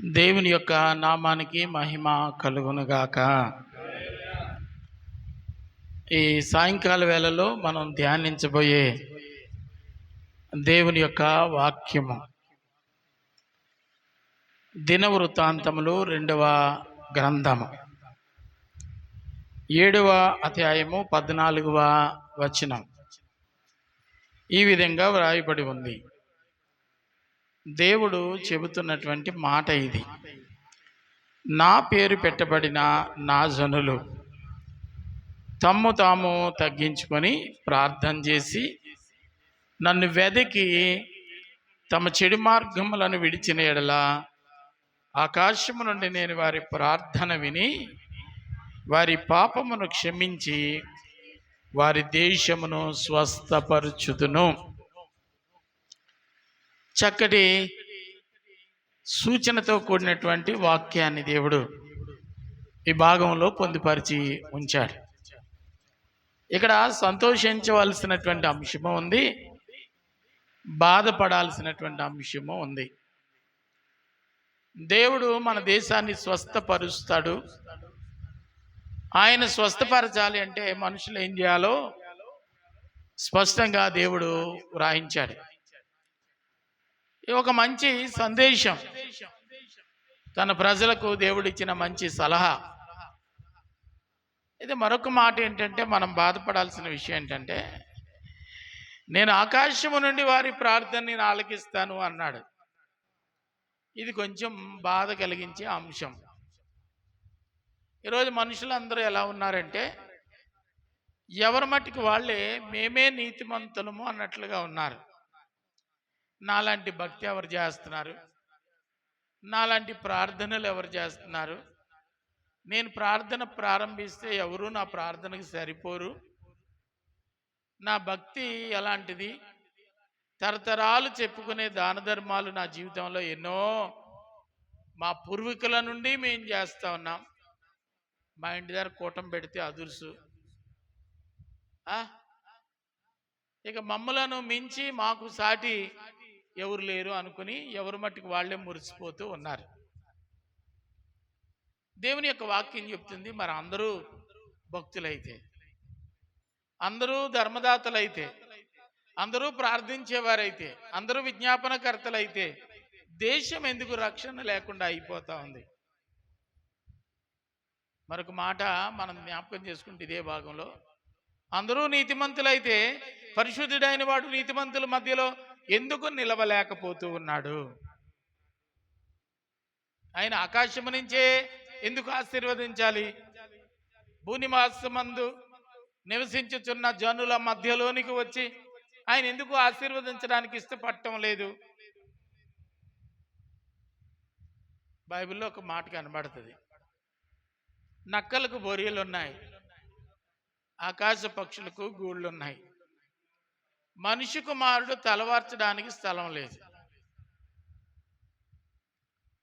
దేవుని యొక్క నామానికి మహిమ కలుగునుగాక. ఈ సాయంకాల వేళలో మనం ధ్యానించబోయే దేవుని యొక్క వాక్యము దినవృత్తాంతములు 2వ గ్రంథము 7వ అధ్యాయము 14వ వచనం ఈ విధంగా వ్రాయబడి ఉంది. దేవుడు చెబుతున్నటువంటి మాట ఇది: నా పేరు పెట్టబడిన నా జనులు తమ్ము తాము తగ్గించుకొని ప్రార్థన చేసి నన్ను వెదకి తమ చెడు మార్గములను విడిచిన ఎడల ఆకాశము నుండి నేను వారి ప్రార్థన విని వారి పాపమును క్షమించి వారి దేశమును స్వస్థపరచుదును. చక్కటి సూచనతో కూడినటువంటి వాక్యాన్ని దేవుడు ఈ భాగంలో పొందుపరిచి ఉంచాడు. ఇక్కడ సంతోషించవలసినటువంటి అంశము ఉంది, బాధపడాల్సినటువంటి అంశము ఉంది. దేవుడు మన దేశాన్ని స్వస్థపరుస్తాడు. ఆయన స్వస్థపరచాలి అంటే మనుషులు ఏం చేయాలో స్పష్టంగా దేవుడు వ్రాయించాడు. ఒక మంచి సందేశం, తన ప్రజలకు దేవుడిచ్చిన మంచి సలహా. ఇది మరొక మాట ఏంటంటే, మనం బాధపడాల్సిన విషయం ఏంటంటే, నేను ఆకాశము నుండి వారి ప్రార్థనని ఆలకిస్తాను అన్నాడు. ఇది కొంచెం బాధ కలిగించే అంశం. ఈరోజు మనుషులందరూ ఎలా ఉన్నారంటే, ఎవరి మట్టుకు వాళ్ళే మేమే నీతిమంతులము అన్నట్లుగా ఉన్నారు. నాలాంటి భక్తి ఎవరు చేస్తున్నారు, నాలాంటి ప్రార్థనలు ఎవరు చేస్తున్నారు, నేను ప్రార్థన ప్రారంభిస్తే ఎవరు నా ప్రార్థనకు సరిపోరు, నా భక్తి ఎలాంటిది, తరతరాలు చెప్పుకునే దాన ధర్మాలు నా జీవితంలో ఎన్నో మా పూర్వీకుల నుండి మేము చేస్తూ ఉన్నాం, మా ఇంటి దగ్గర కూటం పెడితే అదుర్సు, ఇక మమ్మలను మించి మాకు సాటి ఎవరు లేరు అనుకుని ఎవరి మట్టుకు వాళ్ళే మురిసిపోతూ ఉన్నారు. దేవుని యొక్క వాక్యం చెప్తుంది, మరి అందరూ భక్తులైతే, అందరూ ధర్మదాతలైతే, అందరూ ప్రార్థించేవారైతే, అందరూ విజ్ఞాపనకర్తలైతే దేశం ఎందుకు రక్షణ లేకుండా అయిపోతా ఉంది? మరొక మాట మనం జ్ఞాపకం చేసుకుంటే ఇదే భాగంలో, అందరూ నీతిమంతులైతే పరిశుద్ధుడైన వాడు నీతిమంతుల మధ్యలో ఎందుకు నిలవలేకపోతూ ఉన్నాడు? ఆయన ఆకాశము నుంచే ఎందుకు ఆశీర్వదించాలి? భూనివాసమందు నివసించుచున్న జనుల మధ్యలోనికి వచ్చి ఆయన ఎందుకు ఆశీర్వదించడానికి ఇష్టపడటం లేదు? బైబిల్లో ఒక మాట కనబడుతుంది, నక్కలకు బొరియలు ఉన్నాయి, ఆకాశ పక్షులకు గూళ్ళు ఉన్నాయి, మనిషి కుమారుడు తలవార్చడానికి స్థలం లేదు.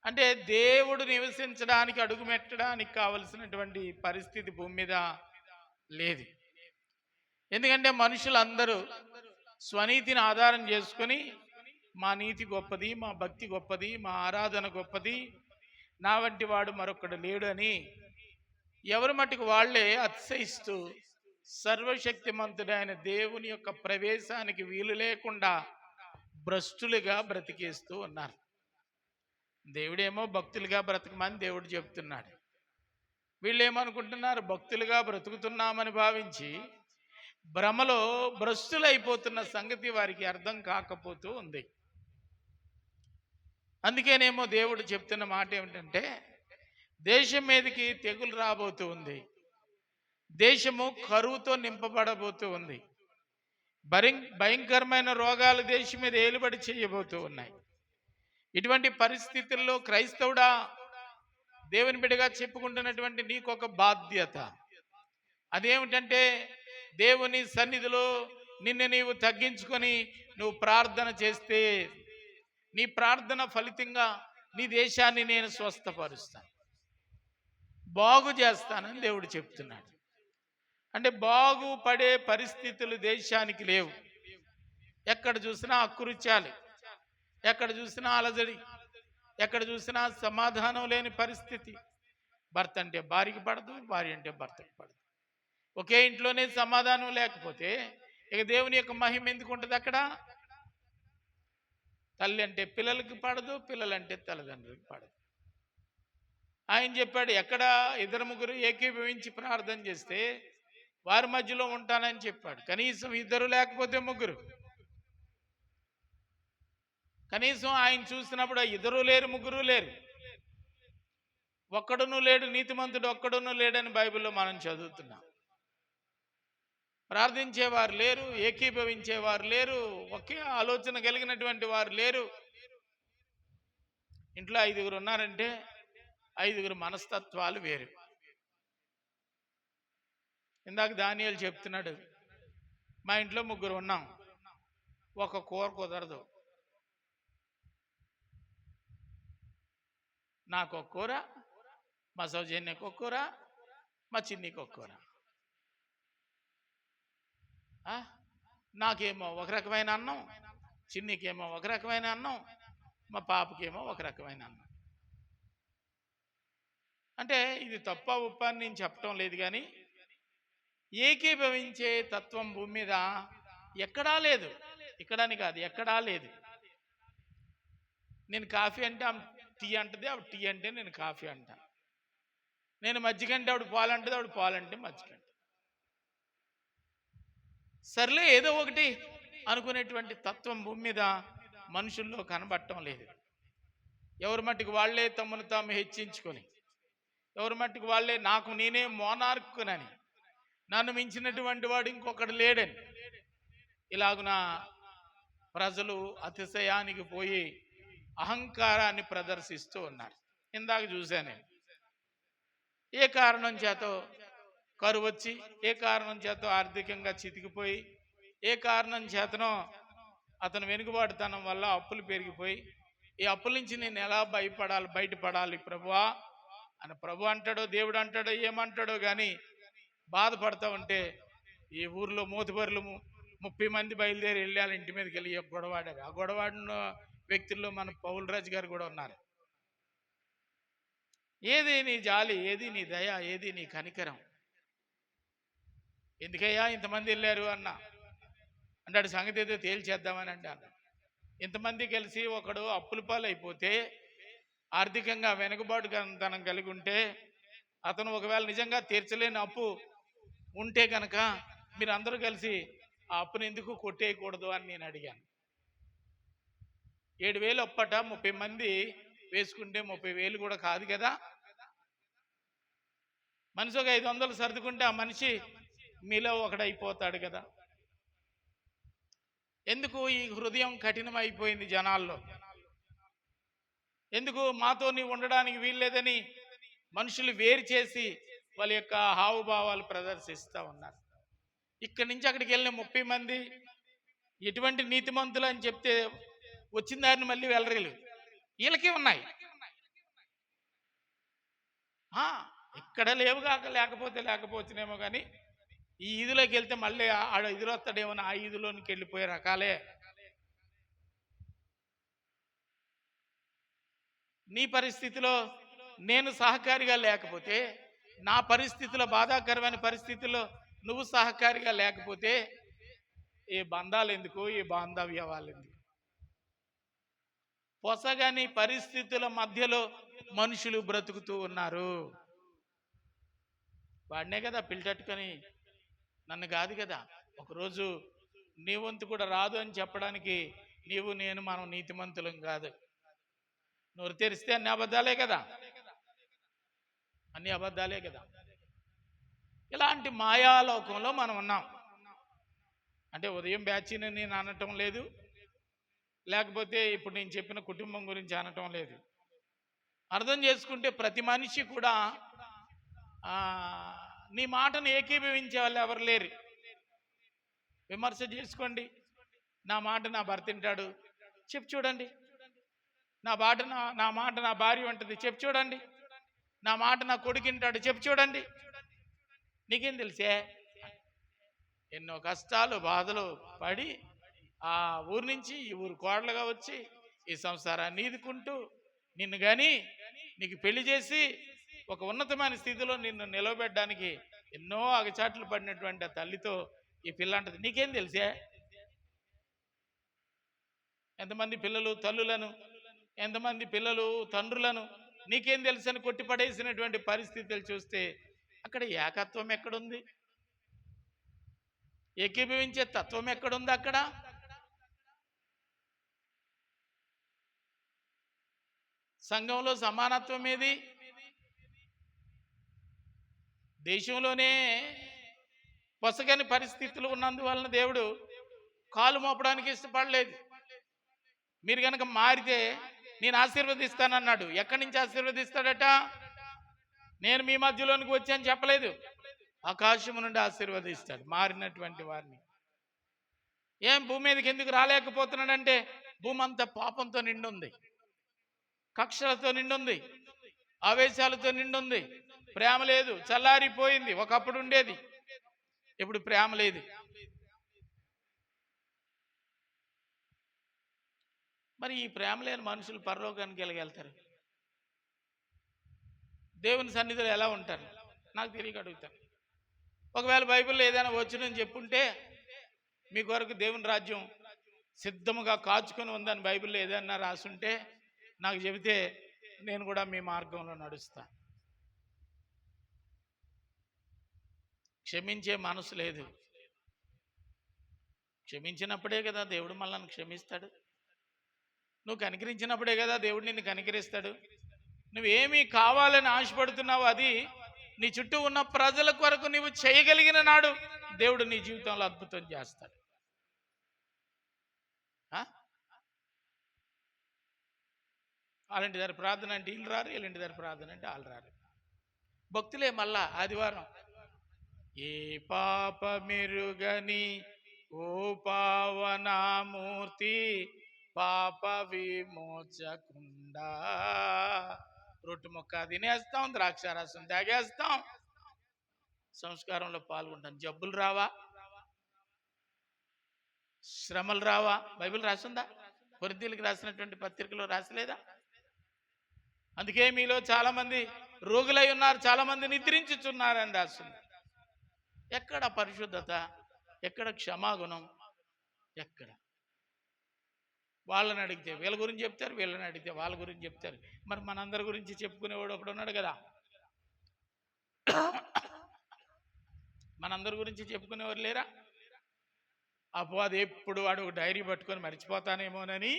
అంటే దేవుడు నివసించడానికి, అడుగుమెట్టడానికి కావలసినటువంటి పరిస్థితి భూమి మీద లేదు. ఎందుకంటే మనుషులందరూ స్వనీతిని ఆధారం చేసుకొని మా నీతి గొప్పది, మా భక్తి గొప్పది, మా ఆరాధన గొప్పది, నా వంటి వాడు మరొకడు లేడు అని ఎవరి మట్టుకు వాళ్లే అతిశయిస్తూ సర్వశక్తిమంతుడైన దేవుని యొక్క ప్రవేశానికి వీలు లేకుండా భ్రష్టులుగా బ్రతికేస్తూ ఉన్నారు. దేవుడేమో భక్తులుగా బ్రతకమని దేవుడు చెప్తున్నాడు. వీళ్ళు ఏమనుకుంటున్నారు? భక్తులుగా బ్రతుకుతున్నామని భావించి భ్రమలో భ్రష్టులైపోతున్న సంగతి వారికి అర్థం కాకపోతూ ఉంది. అందుకేనేమో దేవుడు చెప్తున్న మాట ఏమిటంటే, దేశం మీదకి తెగులు రాబోతూ ఉంది, దేశము కరువుతో నింపబడబోతూ ఉంది, భయంకరమైన రోగాలు దేశం మీద ఏలుబడి చేయబోతూ ఉన్నాయి. ఇటువంటి పరిస్థితుల్లో క్రైస్తవుడా, దేవుని బిడ్డగా చెప్పుకుంటున్నటువంటి నీకొక బాధ్యత. అదేమిటంటే, దేవుని సన్నిధిలో నిన్ను నీవు తగ్గించుకొని నువ్వు ప్రార్థన చేస్తే నీ ప్రార్థన ఫలితంగా నీ దేశాన్ని నేను స్వస్థపరుస్తాను, బాగు చేస్తానని దేవుడు చెప్తున్నాడు. అంటే బాగుపడే పరిస్థితులు దేశానికి లేవు. ఎక్కడ చూసినా అకృత్యాలు, ఎక్కడ చూసినా అలజడి, ఎక్కడ చూసినా సమాధానం లేని పరిస్థితి. భర్త అంటే భార్యకి పడదు, భార్య అంటే భర్తకి పడదు. ఒకే ఇంట్లోనే సమాధానం లేకపోతే ఇక దేవుని యొక్క మహిమ ఎందుకు ఉంటుంది అక్కడ? తల్లి అంటే పిల్లలకి పడదు, పిల్లలంటే తల్లిదండ్రులకి పడదు. ఆయన చెప్పాడు, ఎక్కడ ఇద్దరు ముగ్గురు ఏకీభవించి ప్రార్థన చేస్తే వారి మధ్యలో ఉంటానని చెప్పాడు. కనీసం ఇద్దరు లేకపోతే ముగ్గురు. కనీసం ఆయన చూసినప్పుడు ఇద్దరు లేరు, ముగ్గురు లేరు, ఒక్కడును లేడు, నీతిమంతుడు ఒక్కడును లేడని బైబిల్లో మనం చదువుతున్నాం. ప్రార్థించేవారు లేరు, ఏకీభవించేవారు లేరు, ఒకే ఆలోచన కలిగినటువంటి వారు లేరు. ఇంట్లో 5గురు ఉన్నారంటే 5గురు మనస్తత్వాలు వేరు. ఇందాక దానియేలు చెప్తున్నాడు, మా ఇంట్లో 3 ఉన్నాం, ఒక కూర కుదరదు. నాకు ఒక కూర, మా సౌజన్యకు ఒక కూర, మా చిన్నికి ఒక కూర. నాకేమో ఒక రకమైన అన్నం, చిన్నికేమో ఒక రకమైన అన్నం, మా పాపకేమో ఒక రకమైన అన్నం. అంటే ఇది తప్ప ఉప్ప అని నేను చెప్పటం లేదు, కానీ ఏకీభవించే తత్వం భూమి మీద ఎక్కడా లేదు. ఇక్కడని కాదు, ఎక్కడా లేదు. నేను కాఫీ అంటే ఆమె టీ అంటది, ఆవిడ టీ అంటే నేను కాఫీ అంటా. నేను మజ్జిగ అంటే ఆవిడ పాలు అంటది, ఆవిడ పాలు అంటే మజ్జిగ అంట. సర్లే ఏదో ఒకటి అనుకునేటువంటి తత్వం భూమి మీద మనుషుల్లో కనబడటం లేదు. ఎవరి మట్టుకు వాళ్ళే తమను తాము హెచ్చించుకొని, ఎవరి మట్టుకు వాళ్ళే నాకు నేనే మోనార్కునని, నన్ను మించినటువంటి వాడు ఇంకొకడు లేడని, ఇలాగున ప్రజలు అతిశయానికి పోయి అహంకారాన్ని ప్రదర్శిస్తూ ఉన్నారు. ఇందాక చూశాను, ఏ కారణం చేతో కరువు వచ్చి, ఏ కారణం చేతో ఆర్థికంగా చితికిపోయి, ఏ కారణం చేతనో అతను వెనుకబాటుతనం వల్ల అప్పులు పెరిగిపోయి, ఈ అప్పుల నుంచి నేను ఎలా బయటపడాలి ప్రభువా అని ప్రభు అంటాడో, దేవుడు అంటాడో, ఏమంటాడో కానీ బాధపడతా ఉంటే, ఈ ఊర్లో మూతబరులు 30 మంది బయలుదేరి వెళ్ళాలి ఇంటి మీదకి వెళ్ళి గొడవాడారు. ఆ గొడవాడిన వ్యక్తుల్లో మన పౌలరాజు గారు కూడా ఉన్నారు. ఏది నీ జాలి, ఏది నీ దయ, ఏది నీ కనికరం? ఎందుకయ్యా ఇంతమంది వెళ్ళారు అన్నా అంటాడు. సంగతి ఏదో తేల్చేద్దామని అంటే అన్న, ఇంతమంది కలిసి ఒకడు అప్పుల పాలైపోతే, ఆర్థికంగా వెనుకబాటుతనం కలిగి ఉంటే, అతను ఒకవేళ నిజంగా తీర్చలేని అప్పు ఉంటే కనుక మీరు అందరూ కలిసి ఆ అప్పును ఎందుకు కొట్టేయకూడదు అని నేను అడిగాను. 7,000 అప్పట 30 మంది వేసుకుంటే 30,000 కూడా కాదు కదా. మనిషి ఒక 500 సర్దుకుంటే ఆ మనిషి మీలో ఒకడైపోతాడు కదా. ఎందుకు ఈ హృదయం కఠినమైపోయింది జనాల్లో? ఎందుకు మాతో నీవు ఉండడానికి వీల్లేదని మనుషులు వేరు చేసి వాళ్ళ యొక్క హావభావాలు ప్రదర్శిస్తూ ఉన్నారు. ఇక్కడి నుంచి అక్కడికి వెళ్ళిన 30 మంది ఎటువంటి నీతిమంతులు అని చెప్తే వచ్చిన దారిని మళ్ళీ వెళ్ళరు. వీళ్ళకి ఉన్నాయి, ఇక్కడ లేవుగాక లేకపోతేనేమో కానీ ఈ ఈదులోకి వెళ్తే మళ్ళీ ఆడ ఎదురొస్తాడేమో ఆ ఈదులోనికి వెళ్ళిపోయే రకాలే. నీ పరిస్థితిలో నేను సహకారిగా లేకపోతే, నా పరిస్థితిలో బాధాకరమైన పరిస్థితుల్లో నువ్వు సహకారిగా లేకపోతే ఏ బంధాలు ఎందుకు, ఏ బాంధవ్యాలు ఎందుకు? పొసగని పరిస్థితుల మధ్యలో మనుషులు బ్రతుకుతూ ఉన్నారు. వాడినే కదా పిలిచట్టుకొని, నన్ను కాదు కదా. ఒకరోజు నీ వంతు కూడా రాదు అని చెప్పడానికి నీవు నేను మనం నీతిమంతులం కాదు. నోరు తెరిస్తే అన్ని అబద్ధాలే కదా, అన్ని అబద్ధాలే కదా. ఇలాంటి మాయాలోకంలో మనం ఉన్నాం. అంటే ఉదయం బ్యాచ్ని నేను అనటం లేదు, లేకపోతే ఇప్పుడు నేను చెప్పిన కుటుంబం గురించి అనటం లేదు. అర్థం చేసుకుంటే ప్రతి మనిషి కూడా నీ మాటను ఏకీభవించే వాళ్ళు ఎవరు లేరు. విమర్శ చేసుకోండి. నా మాట నా భర్త తింటాడు, చెప్పు చూడండి. నా మాట నా భార్య ఉంటుంది, చెప్పు చూడండి. నా మాట నా కొడుకు వింటాడు, చెప్పు చూడండి. నీకేం తెలిసే? ఎన్నో కష్టాలు బాధలు పడి ఆ ఊరు నుంచి ఈ ఊరు కోడలుగా వచ్చి ఈ సంసారాన్ని ఈదుకుంటూ నిన్ను కానీ నీకు పెళ్లి చేసి ఒక ఉన్నతమైన స్థితిలో నిన్ను నిలవబెట్టడానికి ఎన్నో అగచాట్లు పడినటువంటి ఆ తల్లితో ఈ పిల్ల అంటది, నీకేం తెలిసే? ఎంతమంది పిల్లలు తల్లులను, ఎంతమంది పిల్లలు తండ్రులను నీకేం తెలుసని కొట్టిపడేసినటువంటి పరిస్థితులు చూస్తే అక్కడ ఏకత్వం ఎక్కడుంది? ఏకీభవించే తత్వం ఎక్కడుంది? అక్కడ సంఘంలో సమానత్వం ఏది? దేశంలోనే పొసగని పరిస్థితులు ఉన్నందువలన దేవుడు కాలు మోపడానికి ఇష్టపడలేదు. మీరు కనుక మారితే నేను ఆశీర్వదిస్తానన్నాడు. ఎక్కడి నుంచి ఆశీర్వదిస్తాడట? నేను మీ మధ్యలోనికి వచ్చాను చెప్పలేదు, ఆకాశము నుండి ఆశీర్వదిస్తాడు మారినటువంటి వారిని. ఏం భూమి మీదకి ఎందుకు రాలేకపోతున్నాడంటే భూమి అంతా పాపంతో నిండుంది, కక్షలతో నిండుంది, ఆవేశాలతో నిండుంది. ప్రేమ లేదు, చల్లారిపోయింది. ఒకప్పుడు ఉండేది, ఇప్పుడు ప్రేమ లేదు. మరి ఈ ప్రేమ లేని మనుషులు పరలోకానికి వెళ్తారు? దేవుని సన్నిధిలో ఎలా ఉంటారు? నాకు తెలియక అడుగుతాను. ఒకవేళ బైబిల్లో ఏదైనా వచ్చునని చెప్పుంటే మీ కొరకు దేవుని రాజ్యం సిద్ధముగా కాచుకొని ఉందని బైబిల్లో ఏదైనా రాసుంటే నాకు చెబితే నేను కూడా మీ మార్గంలో నడుస్తా. క్షమించే మనసు లేదు. క్షమించినప్పుడే కదా దేవుడు మనల్ని క్షమిస్తాడు. నువ్వు కనికరించినప్పుడే కదా దేవుడు నిన్ను కనికరిస్తాడు. నువ్వేమీ కావాలని ఆశపడుతున్నావు, అది నీ చుట్టూ ఉన్న ప్రజల కొరకు నువ్వు చేయగలిగిన నాడు దేవుడు నీ జీవితంలో అద్భుతం చేస్తాడు. వాళ్ళంటి దారి ప్రార్థన అంటే వీళ్ళు రారు, వీళ్ళంటి దారి ప్రార్థన అంటే వాళ్ళు రారు. భక్తులే మళ్ళా ఆదివారం ఏ పాప మెరుగని ఓ పావనామూర్తి పాప విమోచకుండా రొట్టె మొక్క తినేస్తాం, ద్రాక్షారసం తాగేస్తాం, సంస్కారంలో పాల్గొంటాం. జబ్బులు రావా? శ్రమలు రావా? బైబిల్ రాసిందా? కొరింథీయులకు రాసినటువంటి పత్రికలో రాసలేదా? అందుకే మీలో చాలా మంది రోగులై ఉన్నారు, చాలా మంది నిద్రించుచున్నారని రాస్తుంది. ఎక్కడ పరిశుద్ధత? ఎక్కడ క్షమాగుణం? ఎక్కడ? వాళ్ళని అడిగితే వీళ్ళ గురించి చెప్తారు, వీళ్ళని అడిగితే వాళ్ళ గురించి చెప్తారు. మరి మనందరి గురించి చెప్పుకునేవాడు ఒకడు ఉన్నాడు కదా. మనందరి గురించి చెప్పుకునేవారు లేరా? అపవాది ఎప్పుడు వాడు ఒక డైరీ పట్టుకొని మర్చిపోతానేమోనని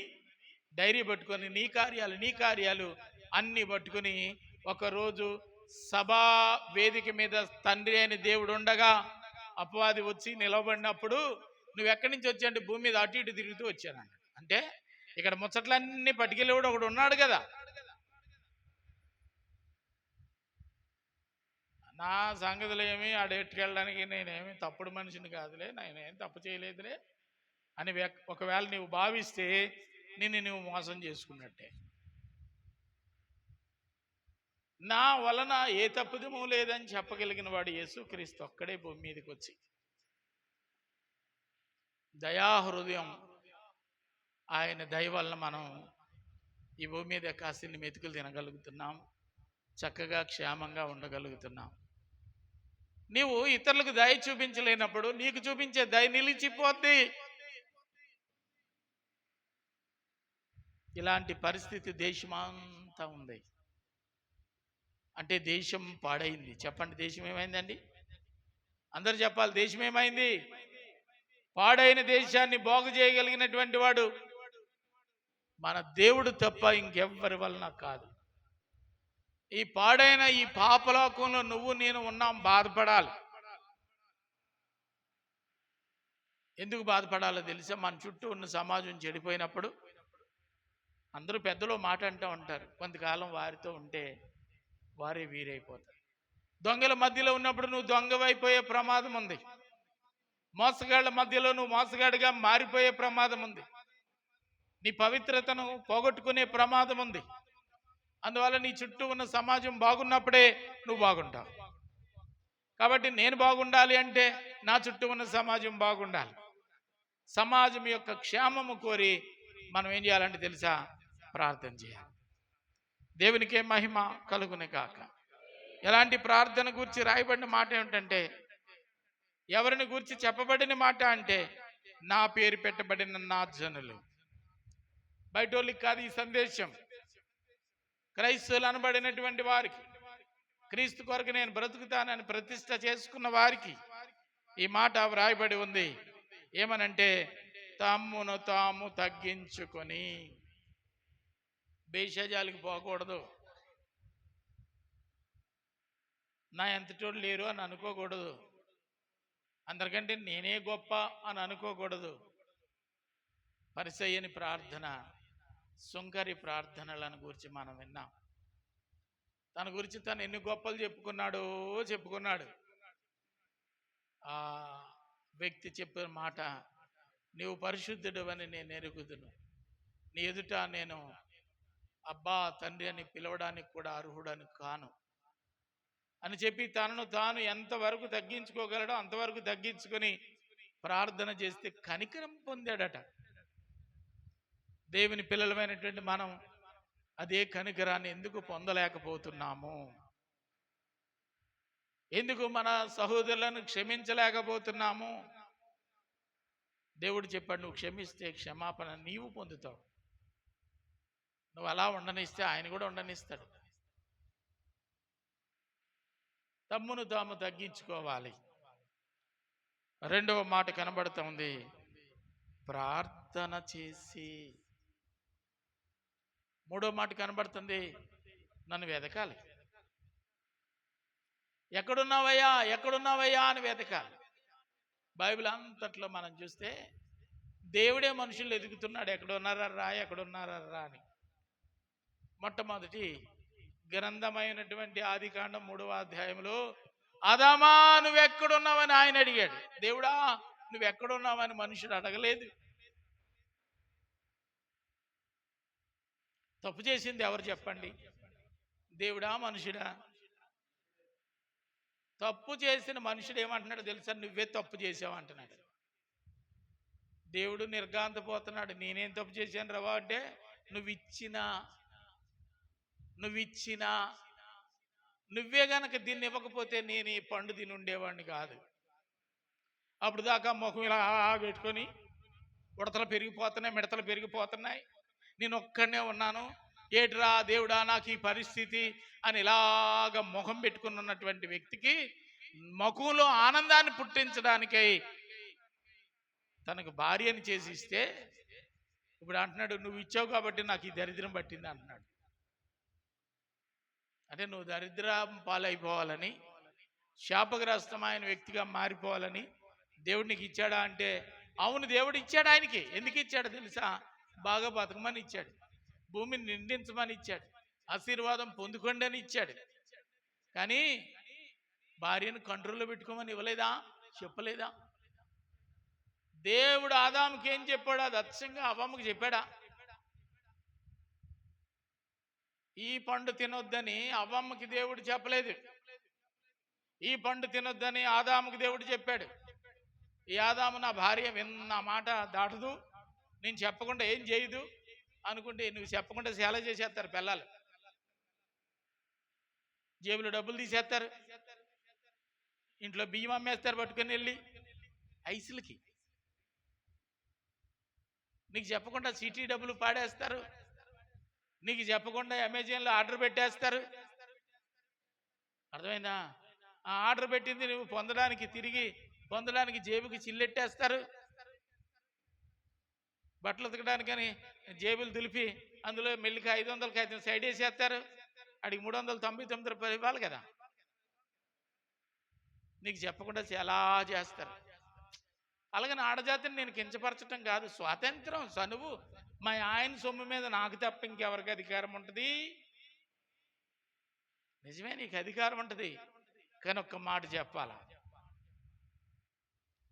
డైరీ పట్టుకొని నీ కార్యాలు అన్నీ పట్టుకొని ఒకరోజు సభా వేదిక మీద తండ్రి అయిన దేవుడు ఉండగా అపవాది వచ్చి నిలబడినప్పుడు నువ్వు ఎక్కడి నుంచి వచ్చా అంటే భూమి మీద అటు ఇటు తిరుగుతూ వచ్చాను. అంటే ఇక్కడ ముచ్చట్లన్నీ పట్టుకెళ్ళేవాడు ఒకడు ఉన్నాడు కదా. నా సంగతులు ఏమి ఆడెట్టుకెళ్ళడానికి నేనేమి తప్పుడు మనిషిని కాదులే, నేనేం తప్పు చేయలేదులే అని ఒకవేళ నువ్వు భావిస్తే నువ్వు మోసం చేసుకున్నట్టే. నా వలన ఏ తప్పుదము లేదని చెప్పగలిగిన వాడు యేసుక్రీస్తు ఒక్కడే భూమి మీదకి వచ్చి దయాహృదయం, ఆయన దయ వలన మనం ఈ భూమి మీద కాసిన్ని మెతుకులు తినగలుగుతున్నాం, చక్కగా క్షేమంగా ఉండగలుగుతున్నాం. నీవు ఇతరులకు దయ చూపించలేనప్పుడు నీకు చూపించే దయ నిలిచిపోద్ది. ఇలాంటి పరిస్థితి దేశమంతా ఉంది. అంటే దేశం పాడైంది. చెప్పండి, దేశం ఏమైందండి? అందరు చెప్పాలి, దేశం ఏమైంది? పాడైన దేశాన్ని బాగు చేయగలిగినటువంటి వాడు మన దేవుడు తప్ప ఇంకెవ్వరి వలన కాదు. ఈ పాడైన ఈ పాపలోకంలో నువ్వు నేను ఉన్నాం, బాధపడాలి. ఎందుకు బాధపడాలో తెలుసా? మన చుట్టూ ఉన్న సమాజం చెడిపోయినప్పుడు అందరూ పెద్దలో మాట అంటూ ఉంటారు, కొంతకాలం వారితో ఉంటే వారే వీరైపోతారు. దొంగల మధ్యలో ఉన్నప్పుడు నువ్వు దొంగవైపోయే ప్రమాదం ఉంది. మోసగాళ్ల మధ్యలో నువ్వు మోసగాడిగా మారిపోయే ప్రమాదం ఉంది. నీ పవిత్రతను పోగొట్టుకునే ప్రమాదం ఉంది. అందువల్ల నీ చుట్టూ ఉన్న సమాజం బాగున్నప్పుడే నువ్వు బాగుంటావు. కాబట్టి నేను బాగుండాలి అంటే నా చుట్టూ ఉన్న సమాజం బాగుండాలి. సమాజం యొక్క క్షేమము కోరి మనం ఏం చేయాలంటే తెలుసా? ప్రార్థన చేయాలి. దేవునికే మహిమ కలుగును గాక. ఎలాంటి ప్రార్థన గురించి రాయబడిన మాట ఏమిటంటే, ఎవరిని గురించి చెప్పబడిన మాట అంటే, నా పేరు పెట్టబడిన నా జనులు. బయటోళ్ళకి కాదు ఈ సందేశం, క్రైస్తవులు అనబడినటువంటి వారికి, క్రీస్తు కొరకు నేను బ్రతుకుతానని ప్రతిష్ట చేసుకున్న వారికి ఈ మాట వ్రాయబడి ఉంది. ఏమనంటే, తమ్మును తాము తగ్గించుకొని భేషజాలకు పోకూడదు, నా ఎంతటోళ్ళు లేరు అని అనుకోకూడదు, అందరికంటే నేనే గొప్ప అని అనుకోకూడదు. పరిసయ్యని ప్రార్థన, సుంకరి ప్రార్థనలను గురించి మనం విన్నాం. తన గురించి తను ఎన్ని గొప్పలు చెప్పుకున్నాడు. ఆ వ్యక్తి చెప్పిన మాట, నీవు పరిశుద్ధుడు అని నేను ఎరుగుదును, నీ ఎదుట నేను అబ్బా తండ్రి అని పిలవడానికి కూడా అర్హుడని కాను అని చెప్పి తనను తాను ఎంతవరకు తగ్గించుకోగలడో అంతవరకు తగ్గించుకొని ప్రార్థన చేస్తే కనికరం పొందాడట. దేవుని పిల్లలమైనటువంటి మనం అదే కనికరాన్ని ఎందుకు పొందలేకపోతున్నాము? ఎందుకు మన సహోదరులను క్షమించలేకపోతున్నాము? దేవుడు చెప్పాడు, నువ్వు క్షమిస్తే క్షమాపణ నీవు పొందుతావు. నువ్వు అలా ఉండనిస్తే ఆయన కూడా ఉండనిస్తాడు. తమ్మును తాము తగ్గించుకోవాలి. రెండవ మాట కనబడుతుంది, ప్రార్థన చేసి. మూడో మాట కనబడుతుంది, నన్ను వెతకాలి. ఎక్కడున్నావయ్యా అని వెతకాలి. బైబిల్ అంతట్లో మనం చూస్తే దేవుడే మనుషులు ఎదుగుతున్నాడు, ఎక్కడున్నారా అని. మొట్టమొదటి గ్రంథమైనటువంటి ఆదికాండం 3వ అధ్యాయంలో, ఆదామా నువ్వెక్కడున్నావని ఆయన అడిగాడు. దేవుడా నువ్వెక్కడున్నావని మనుషుడు అడగలేదు. తప్పు చేసింది ఎవరు చెప్పండి? దేవుడా మనుషుడా? తప్పు చేసిన మనుషుడు ఏమంటున్నాడు తెలుసా? నువ్వే తప్పు చేసావు అంటున్నాడు. దేవుడు నిర్గాంతపోతున్నాడు, నేనేం తప్పు చేశాను రవా అంటే, నువ్వే గనక దీన్ని ఇవ్వకపోతే నేను ఈ పండు తిని ఉండేవాడిని కాదు. అప్పుడు దాకా ముఖం ఇలా పెట్టుకొని మిడతలు పెరిగిపోతున్నాయి, నేను ఒక్కడనే ఉన్నాను, ఏట్రా దేవుడా నాకు ఈ పరిస్థితి అని ఇలాగ ముఖం పెట్టుకుని ఉన్నటువంటి వ్యక్తికి ముఖంలో ఆనందాన్ని పుట్టించడానికై తనకు భార్యని చేసి ఇస్తే, ఇప్పుడు అంటున్నాడు నువ్వు ఇచ్చావు కాబట్టి నాకు ఈ దరిద్రం పట్టింది అంటున్నాడు. అంటే నువ్వు దరిద్రం పాలైపోవాలని, శాపగ్రస్తమైన వ్యక్తిగా మారిపోవాలని దేవుడు నీకు ఇచ్చాడా అంటే, అవును దేవుడు ఇచ్చాడు. ఆయనకి ఎందుకు ఇచ్చాడు తెలుసా? బాగా బతకమని ఇచ్చాడు, భూమిని నిండించమని ఇచ్చాడు, ఆశీర్వాదం పొందుకోండి అని ఇచ్చాడు. కానీ భార్యను కంట్రోల్లో పెట్టుకోమని ఇవ్వలేదా? చెప్పలేదా? దేవుడు ఆదాముకి ఏం చెప్పాడు? అది అచ్చంగా అవ్వమ్మకి చెప్పాడా? ఈ పండు తినొద్దని అవ్వమ్మకి దేవుడు చెప్పలేదు, ఈ పండు తినొద్దని ఆదాముకి దేవుడు చెప్పాడు. ఈ ఆదాము నా భార్య విన్న మాట దాటదు, నేను చెప్పకుండా ఏం చేయదు అనుకుంటే, నువ్వు చెప్పకుండా సేల చేసేస్తారు పిల్లలు, జేబులో డబ్బులు తీసేస్తారు, ఇంట్లో బియ్యం అమ్మేస్తారు పట్టుకొని వెళ్ళి ఐసులకి, నీకు చెప్పకుండా సిటీ డబ్బులు పాడేస్తారు, నీకు చెప్పకుండా అమెజాన్లో ఆర్డర్ పెట్టేస్తారు. అర్థమైందా? ఆ ఆర్డర్ పెట్టింది నువ్వు పొందడానికి జేబుకి చిల్లెట్టేస్తారు. బట్టలు ఉతకడానికని జేబులు దులిపి అందులో మెల్లికి 500కి 5 సైడ్ వేసేస్తారు. అడిగి 399 రూపాయలు ఇవ్వాలి కదా. నీకు చెప్పకుండా చాలా చేస్తారు. అలాగని ఆడజాతిని నేను కించపరచటం కాదు, స్వాతంత్రం చనువు. మా ఆయన సొమ్ము మీద నాకు తప్ప ఇంకెవరికి అధికారం ఉంటుంది? నిజమే, నీకు అధికారం ఉంటుంది, కానీ ఒక్క మాట చెప్పాలా,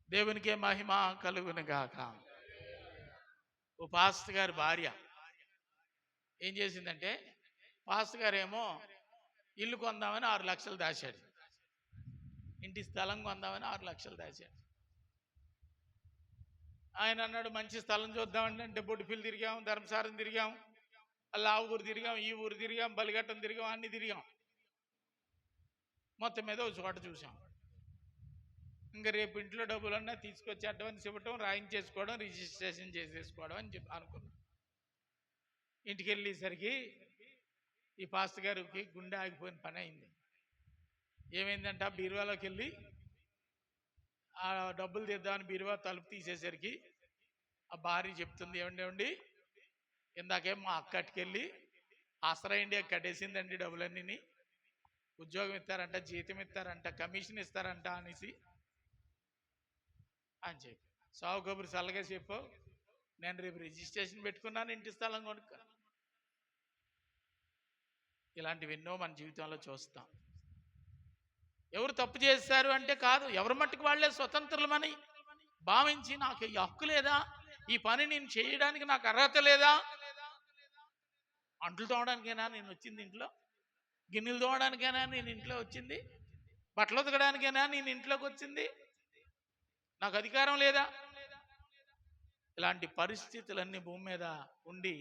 దేవునికే మహిమ కలుగును గాక. ఓ పాస్టర్ గారి భార్య ఏం చేసిందంటే, పాస్టర్ గారు ఏమో ఇల్లు కొందామని 6 లక్షలు దాచాడు, ఇంటి స్థలం కొందామని 6 లక్షలు దాచాడు. ఆయన అన్నాడు మంచి స్థలం చూద్దామంటే, బొడ్డుపిల్లి తిరిగాము, ధర్మసారం తిరిగాము, అలా ఆ ఊరు తిరిగాం, ఈ ఊరు తిరిగాం, బలిఘట్టం తిరిగాం, అన్ని తిరిగాం. మొత్తం మీద ఒక చోట చూసాం. ఇంకా రేపు ఇంట్లో డబ్బులన్నా తీసుకొచ్చి అడ్వాన్స్ ఇవ్వటం, రాయించేసుకోవడం, రిజిస్ట్రేషన్ చేసేసుకోవడం అని చెప్పి అనుకున్నాం. ఇంటికి వెళ్ళేసరికి ఈ పాస్టర్ గారికి గుండె ఆగిపోయిన పని అయింది. ఏమైందంటే ఆ బీరువాలోకి వెళ్ళి ఆ డబ్బులు తీద్దామని బీరువా తలుపు తీసేసరికి ఆ భార్య చెప్తుంది, ఏమండి ఇందాకేం మా అక్క అట్టుకెళ్ళి ఆసరా ఇండియా కట్టేసిందండి డబ్బులన్నీ, ఉద్యోగం ఇస్తారంట, జీతం ఇస్తారంట, కమిషన్ ఇస్తారంట అనేసి అని చెప్పి సావు కబురు చల్లగా చెప్పు. నేను రేపు రిజిస్ట్రేషన్ పెట్టుకున్నాను, ఇంటి స్థలం కొనుక్క. ఇలాంటివి ఎన్నో మన జీవితంలో చూస్తాం. ఎవరు తప్పు చేస్తారు అంటే కాదు, ఎవరి మట్టుకు వాళ్ళే స్వతంత్రులమని భావించి నాకు ఈ హక్కు లేదా, ఈ పని నేను చేయడానికి నాకు అర్హత లేదా, అంట్లు తోమడానికైనా నేను వచ్చింది ఇంట్లో, గిన్నెలు తోమడానికైనా నేను ఇంట్లో వచ్చింది, బట్టలు ఉతకడానికైనా నేను ఇంట్లోకి వచ్చింది, నాకు అధికారం లేదా? ఇలాంటి పరిస్థితులన్నీ భూమి మీద ఉండి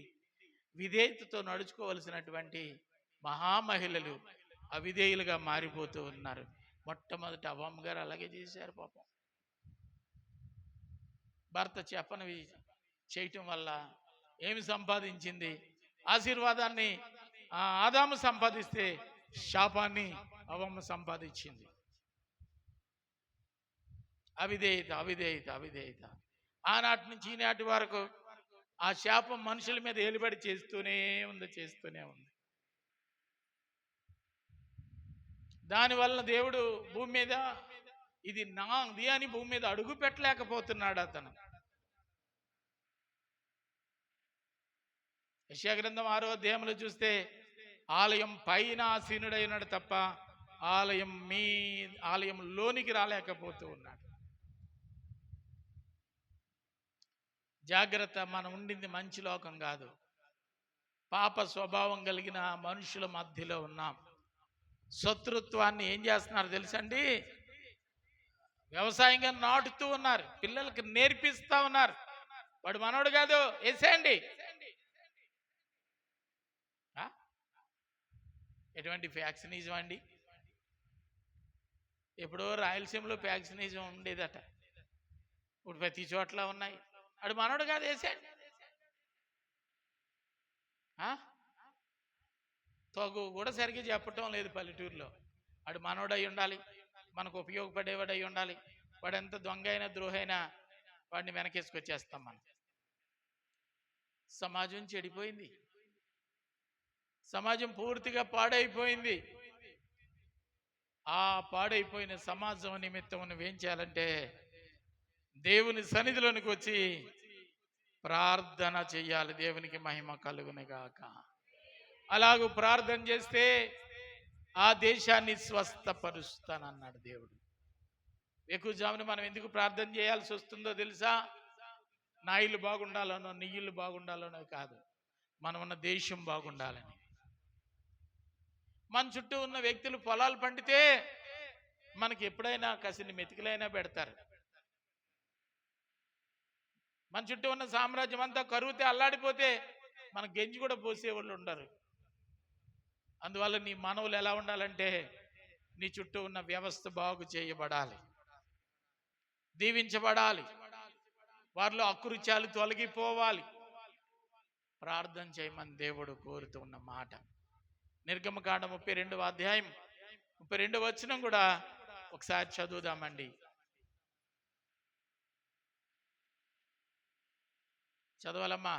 విధేయతతో నడుచుకోవలసినటువంటి మహామహిళలు అవిధేయులుగా మారిపోతూ ఉన్నారు. మొట్టమొదటి అవ్వమ్మ గారు అలాగే చేశారు. పాపం భర్త చెప్పనివి చేయటం వల్ల ఏమి సంపాదించింది? ఆశీర్వాదాన్ని ఆదాము సంపాదిస్తే శాపాన్ని అవ్వమ్మ సంపాదించింది. అవిధేయత అవిధేయత అవిధేయత. ఆనాటి నుంచి ఈనాటి వరకు ఆ శాపం మనుషుల మీద ఏలుబడి చేస్తూనే ఉంది. దానివల్ల దేవుడు భూమి మీద ఇది నాది అని భూమి మీద అడుగు పెట్టలేకపోతున్నాడు అతను. యెషయా గ్రంథం 6వ అధ్యాయంలో చూస్తే ఆలయం పైన ఆసీనుడైనాడు తప్ప ఆలయంలోనికి రాలేకపోతూ ఉన్నాడు. జాగ్రత్త, మనం ఉండింది మంచి లోకం కాదు, పాప స్వభావం కలిగిన మనుషుల మధ్యలో ఉన్నాం. శత్రుత్వాన్ని ఏం చేస్తున్నారు తెలుసండి? వ్యవసాయంగా నాటుతూ ఉన్నారు, పిల్లలకి నేర్పిస్తా ఉన్నారు. వాడు మనోడు కాదు, వేసేయండి. ఎటువంటి ఫ్యాక్షనిజం అండి! ఎప్పుడో రాయలసీమలో ఫ్యాక్షనిజం ఉండేదట, ఇప్పుడు ప్రతి చోట్ల ఉన్నాయి. వాడు మనోడు కాదు, వేసేయండి. తగు కూడా సరిగ్గా చెప్పటం లేదు పల్లెటూరులో. వాడు మనోడు అయి ఉండాలి, మనకు ఉపయోగపడేవాడు అయి ఉండాలి. వాడు ఎంత దొంగ అయినా ద్రోహైనా వాడిని వెనకేసుకొచ్చేస్తాం మనం. సమాజం చెడిపోయింది, సమాజం పూర్తిగా పాడైపోయింది. ఆ పాడైపోయిన సమాజం నిమిత్తం నువ్వేం చేయాలంటే దేవుని సన్నిధిలోనికి వచ్చి ప్రార్థన చెయ్యాలి. దేవునికి మహిమ కలుగునుగాక. అలాగూ ప్రార్థన చేస్తే ఆ దేశాన్ని స్వస్థపరుస్తానన్నాడు దేవుడు. ఎక్కువజామున మనం ఎందుకు ప్రార్థన చేయాల్సి వస్తుందో తెలుసా? నా ఇల్లు బాగుండాలనో, నీ ఇల్లు బాగుండాలనో కాదు, మనం ఉన్న దేశం బాగుండాలని. మన చుట్టూ ఉన్న వ్యక్తులు పొలాలు పండితే మనకి ఎప్పుడైనా కసిని మెతికిలైనా పెడతారు. మన చుట్టూ ఉన్న సామ్రాజ్యం అంతా కరువుతే అల్లాడిపోతే మన గెంజి కూడా పోసేవాళ్ళు ఉండరు. అందువల్ల నీ మనవులు ఎలా ఉండాలంటే నీ చుట్టూ ఉన్న వ్యవస్థ బాగు చేయబడాలి, దీవించబడాలి, వారిలో అకృత్యాలు తొలగిపోవాలి. ప్రార్థన చేయమని దేవుడు కోరుతున్న మాట. నిర్గమకాండ 32వ అధ్యాయం 32వ వచనం కూడా ఒకసారి చదువుదామండి. చదవాలమ్మా.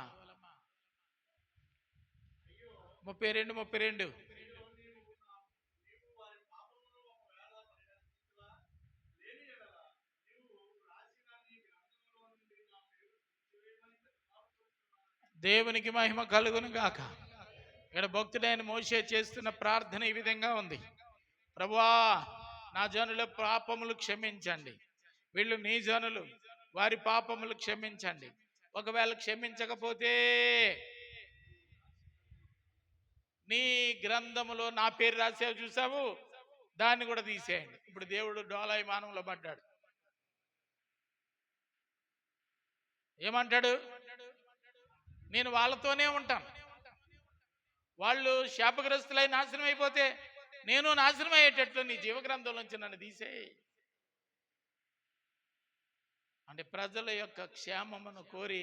32. దేవునికి మహిమ కలుగును గాక. ఇక్కడ భక్తుడైన మోషే చేస్తున్న ప్రార్థన ఈ విధంగా ఉంది. ప్రభువా, నా జనుల పాపములు క్షమించండి, వీళ్ళు నీ జనులు, వారి పాపములు క్షమించండి. ఒకవేళ క్షమించకపోతే నీ గ్రంథములో నా పేరు రాసావు చూసావు, దాన్ని కూడా తీసేయండి. ఇప్పుడు దేవుడు డోలాయమానంలో పడ్డాడు. ఏమంటాడు? నేను వాళ్ళతోనే ఉంటాను, వాళ్ళు శాపగ్రస్తులై నాశనం అయిపోతే నేను నాశనం అయ్యేటట్లు నీ జీవగ్రంథంలోంచి నన్ను తీసేయి. అంటే ప్రజల యొక్క క్షేమమును కోరి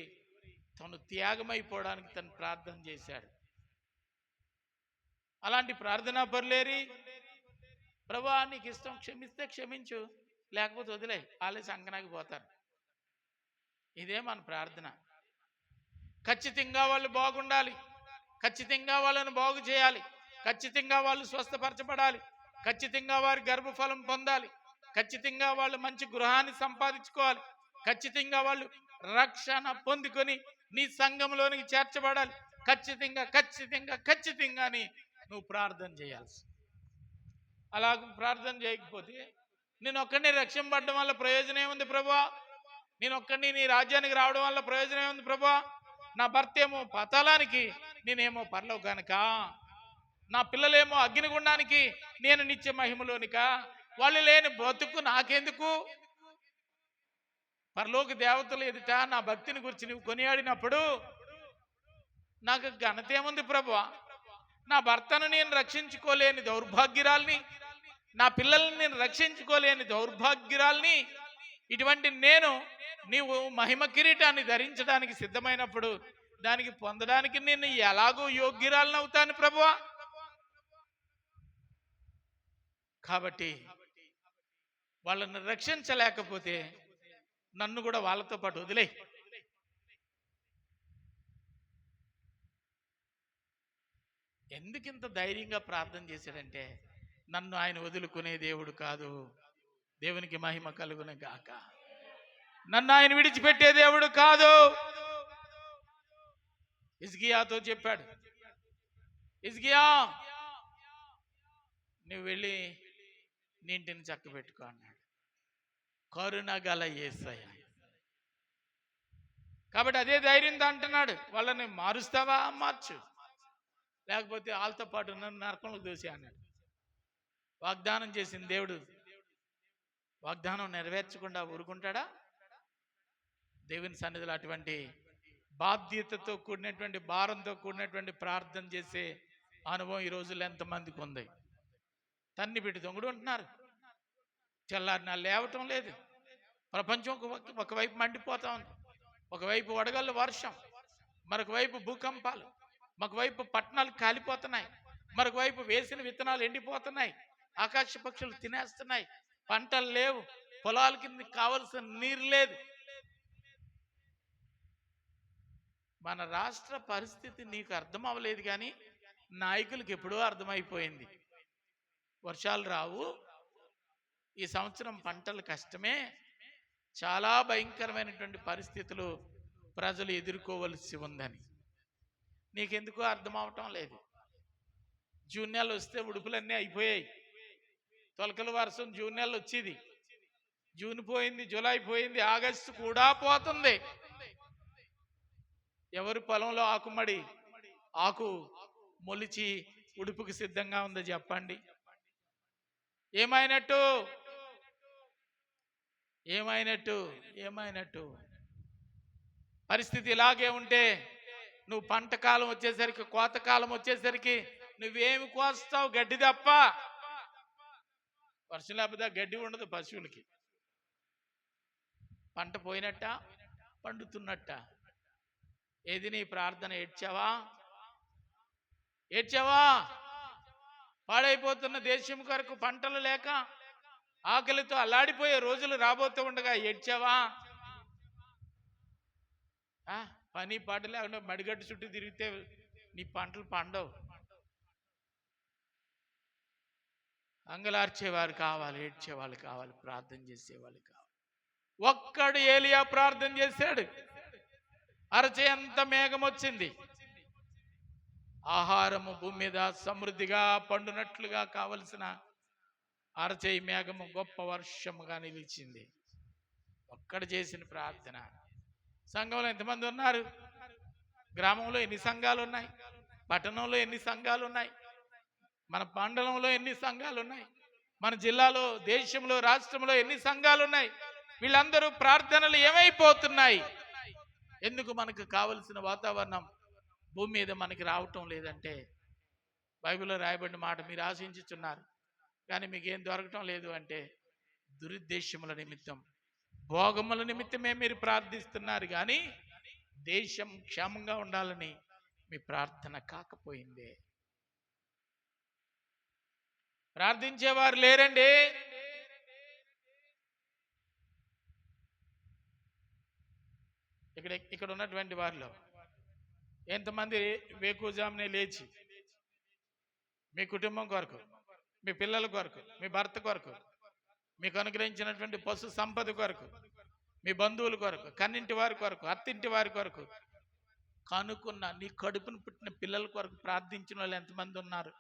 తను త్యాగమైపోవడానికి తను ప్రార్థన చేశాడు. అలాంటి ప్రార్థనా పరులేరి, ప్రభువా నీకు ఇష్టం క్షమిస్తే క్షమించు, లేకపోతే వదిలే, వాళ్ళే సంకనాకి పోతారు. ఇదే మన ప్రార్థన. ఖచ్చితంగా వాళ్ళు బాగుండాలి, ఖచ్చితంగా వాళ్ళను బాగు చేయాలి, ఖచ్చితంగా వాళ్ళు స్వస్థపరచబడాలి, ఖచ్చితంగా వారి గర్భఫలం పొందాలి, ఖచ్చితంగా వాళ్ళు మంచి గృహాన్ని సంపాదించుకోవాలి, ఖచ్చితంగా వాళ్ళు రక్షణ పొందుకొని నీ సంఘంలోనికి చేర్చబడాలి, ఖచ్చితంగా ఖచ్చితంగా ఖచ్చితంగా అని నువ్వు ప్రార్థన చేయాల్సి. అలా ప్రార్థన చేయకపోతే నేను ఒక్కడిని రక్షింపబడడం వల్ల ప్రయోజనం ఏముంది ప్రభువా? నేను ఒక్కడిని నీ రాజ్యానికి రావడం వల్ల ప్రయోజనం ఏముంది ప్రభువా? నా భర్త ఏమో పతాళానికి, నేనేమో పరలోకానిక, నా పిల్లలేమో అగ్నిగుండానికి, నేను నిత్య మహిమలోనిక, వాళ్ళు లేని బ్రతుకు నాకెందుకు? పరలోక దేవతలు ఎదుట నా భక్తిని గురించి నువ్వు కొనియాడినప్పుడు నాకు ఘనత ఏముంది ప్రభువా? నా భర్తను నేను రక్షించుకోలేని దౌర్భాగ్యురాల్ని, నా పిల్లల్ని నేను రక్షించుకోలేని దౌర్భాగ్యురాల్ని, ఇటువంటి నేను నీవు మహిమ కిరీటాన్ని ధరించడానికి సిద్ధమైనప్పుడు దానికి పొందడానికి నేను ఎలాగో యోగ్యురాలను అవుతాను ప్రభువా? కాబట్టి వాళ్ళని రక్షించలేకపోతే నన్ను కూడా వాళ్ళతో పాటు వదిలే. ఎందుకింత ధైర్యంగా ప్రార్థన చేశాడంటే, నన్ను ఆయన వదులుకునే దేవుడు కాదు, దేవునికి మహిమ కలుగును గాక. నన్ను ఆయన విడిచిపెట్టే దేవుడు కాదు. హిజ్కియాతో చెప్పాడు, హిజ్కియా నువ్వు వెళ్ళి నీ ఇంటిని చక్కబెట్టుకో అన్నాడు. కరుణ గల యేసయ్య. కాబట్టి అదే ధైర్యంతో అంటున్నాడు, వాళ్ళని మారుస్తావా? మార్చు, లేకపోతే వాళ్ళతో పాటు నన్ను నరకంలో దూసి అన్నాడు. వాగ్దానం చేసిన దేవుడు వాగ్దానం నెరవేర్చకుండా ఊరుకుంటాడా? దేవుని సన్నిధిలో అటువంటి బాధ్యతతో కూడినటువంటి, భారంతో కూడినటువంటి ప్రార్థన చేసే అనుభవం ఈ రోజుల్లో ఎంతమందికి ఉంది? తన్ని పెట్టి దొంగడు ఉంటున్నారు, తెల్లారిన లేవటం లేదు. ప్రపంచం ఒకవైపు మండిపోతా ఉంది, ఒకవైపు వడగళ్ళు వర్షం, మరొక వైపు భూకంపాలు, మరొకవైపు పట్టణాలు కాలిపోతున్నాయి, మరొక వైపు వేసిన విత్తనాలు ఎండిపోతున్నాయి, ఆకాశ పక్షులు తినేస్తున్నాయి, పంటలు లేవు, పొలాల కింద కావలసిన నీరు లేదు. మన రాష్ట్ర పరిస్థితి నీకు అర్థం అవ్వలేదు, కానీ నాయకులకు ఎప్పుడో అర్థమైపోయింది. వర్షాలు రావు, ఈ సంవత్సరం పంటలు కష్టమే, చాలా భయంకరమైనటువంటి పరిస్థితులు ప్రజలు ఎదుర్కోవలసి ఉందని. నీకెందుకో అర్థం అవటం లేదు. జూన్ నెలలు వస్తే ఉడుపులన్నీ అయిపోయాయి. తొలకల వర్షం జూన్ నెలలో వచ్చేది, జూన్ పోయింది, జూలై పోయింది, ఆగస్టు కూడా పోతుంది. ఎవరి పొలంలో ఆకుమడి ఆకు మొలిచి ఉడుపుకి సిద్ధంగా ఉందో చెప్పండి? ఏమైనట్టు? ఏమైనట్టు? ఏమైనట్టు? పరిస్థితి ఇలాగే ఉంటే నువ్వు పంట కాలం వచ్చేసరికి, కోతకాలం వచ్చేసరికి నువ్వేమి కోస్తావు? గడ్డి తప్ప. వర్షం లేకపోతే గడ్డి ఉండదు పశువులకి. పంట పోయినట్ట, పండుతున్నట్ట. ఏది నీ ప్రార్థన? ఏడ్చావా? ఏడ్చావా? పాడైపోతున్న దేశం కొరకు పంటలు లేక ఆకలితో అల్లాడిపోయే రోజులు రాబోతూ ఉండగా ఏడ్చావా? పని పాట లేకుండా మడిగట్టు చుట్టూ తిరిగితే నీ పంటలు పండవు. అంగలార్చేవారు కావాలి, ఏడ్చేవాళ్ళు కావాలి, ప్రార్థన చేసేవాళ్ళు కావాలి. ఒక్కడు ఏలియా ప్రార్థన చేశాడు, అరచేంత మేఘం వచ్చింది, ఆహారము భూమి మీద సమృద్ధిగా పండునట్లుగా కావలసిన అరచేయి మేఘము గొప్ప వర్షముగా నిలిచింది. ఒక్కడు చేసిన ప్రార్థన. సంఘంలో ఎంతమంది ఉన్నారు? గ్రామంలో ఎన్ని సంఘాలు ఉన్నాయి? పట్టణంలో ఎన్ని సంఘాలు ఉన్నాయి? మన మండలంలో ఎన్ని సంఘాలు ఉన్నాయి? మన జిల్లాలో, దేశంలో, రాష్ట్రంలో ఎన్ని సంఘాలు ఉన్నాయి? వీళ్ళందరూ ప్రార్థనలు ఏమైపోతున్నాయి? ఎందుకు మనకు కావలసిన వాతావరణం భూమి మీద మనకి రావటం లేదంటే బైబిల్లో రాయబడిన మాట మీరు ఆశించుచున్నారు, కానీ మీకు ఏం దొరకటం లేదు అంటే దురుద్దేశముల నిమిత్తం, భోగముల నిమిత్తమే మీరు ప్రార్థిస్తున్నారు, కానీ దేశం క్షేమంగా ఉండాలని మీ ప్రార్థన కాకపోయిందే. ప్రార్థించేవారు లేరండి. ఇక్కడ ఉన్నటువంటి వారిలో ఎంతమంది వేకుజామునే లేచి మీ కుటుంబం కొరకు, మీ పిల్లల కొరకు, మీ భర్త కొరకు, మీకు అనుగ్రహించినటువంటి పశు సంపద కొరకు, మీ బంధువుల కొరకు, కన్నింటి వారి కొరకు, అత్తింటి వారి కొరకు, కనుక్కున్న నీ కడుపును పుట్టిన పిల్లల కొరకు ప్రార్థించిన వాళ్ళు ఎంతమంది ఉన్నారు?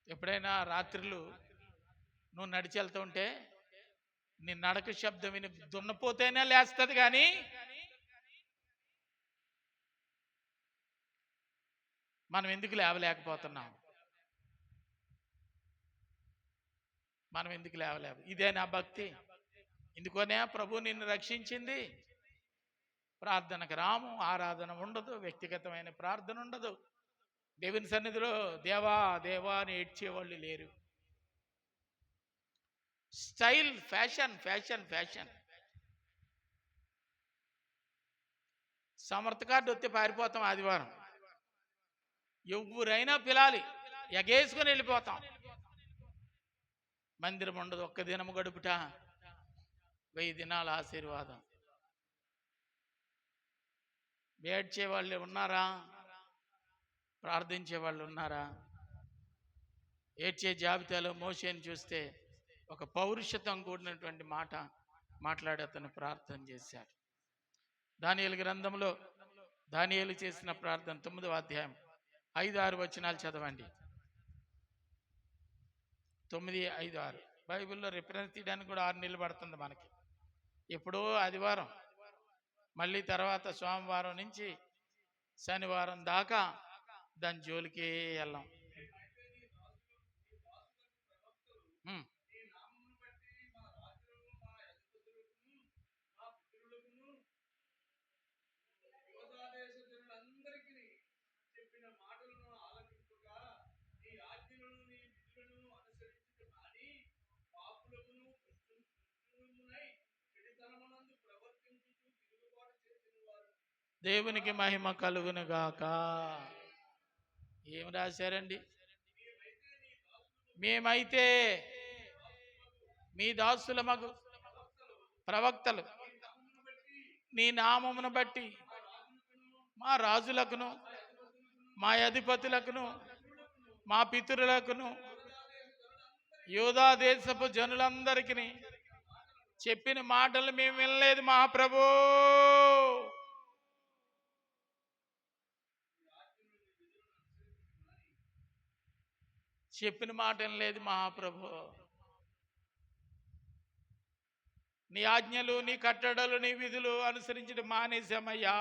ఎప్పుడైనా రాత్రులు నువ్వు నడిచి వెళ్తూ ఉంటే నీ నడక శబ్దం విని దున్నపోతేనే లేస్తుంది, కానీ మనం ఎందుకు లేవలేకపోతున్నాం? మనం ఎందుకు లేవలేవు? ఇదే నా భక్తి. ఇందుకోనే ప్రభు నిన్ను రక్షించింది. ప్రార్థనకు రాము, ఆరాధన ఉండదు, వ్యక్తిగతమైన ప్రార్థన ఉండదు. దేవుని సన్నిధిలో దేవా దేవా అని ఏడ్చేవాళ్ళు లేరు. Style, fashion, fashion, fashion. సమర్థ కార్డు వస్తే పారిపోతాం ఆదివారం. ఎవరైనా పిలాలి, ఎగేసుకొని వెళ్ళిపోతాం. మందిరం ఉండదు, ఒక్క దినము గడుపుట 1000 దినాల ఆశీర్వాదం. ఏడ్చే వాళ్ళు ఉన్నారా? ప్రార్థించే వాళ్ళు ఉన్నారా? ఏడ్చే జాబితాలో మోషేని చూస్తే ఒక పౌరుషత్వం కూడినటువంటి మాట మాట్లాడి అతను ప్రార్థన చేశాడు. దానియేలు గ్రంథంలో దానియేలు చేసిన ప్రార్థన 9వ అధ్యాయం 5-6 వచనాలు చదవండి. 9, 5, 6 బైబిల్లో రిఫరెన్స్ తీయడానికి కూడా 6 నెలలు పడుతుంది మనకి. ఎప్పుడో ఆదివారం, మళ్ళీ తర్వాత సోమవారం నుంచి శనివారం దాకా దాని జోలికే వెళ్ళాం. దేవునికి మహిమ కలుగును గాక. ఏం రాశారండి? మేమైతే మీ దాసులమగు ప్రవక్తలు నీ నామమును బట్టి మా రాజులకును, మా అధిపతులకును, మా పితరులకును, యూదా దేశపు జనులందరికీ చెప్పిన మాటలు మేము వినలేదు మహాప్రభు. చెప్పిన మాట వినలేదు మహాప్రభు. నీ ఆజ్ఞలు, నీ కట్టడలు, నీ విధులు అనుసరించడం మానేశామయ్యా.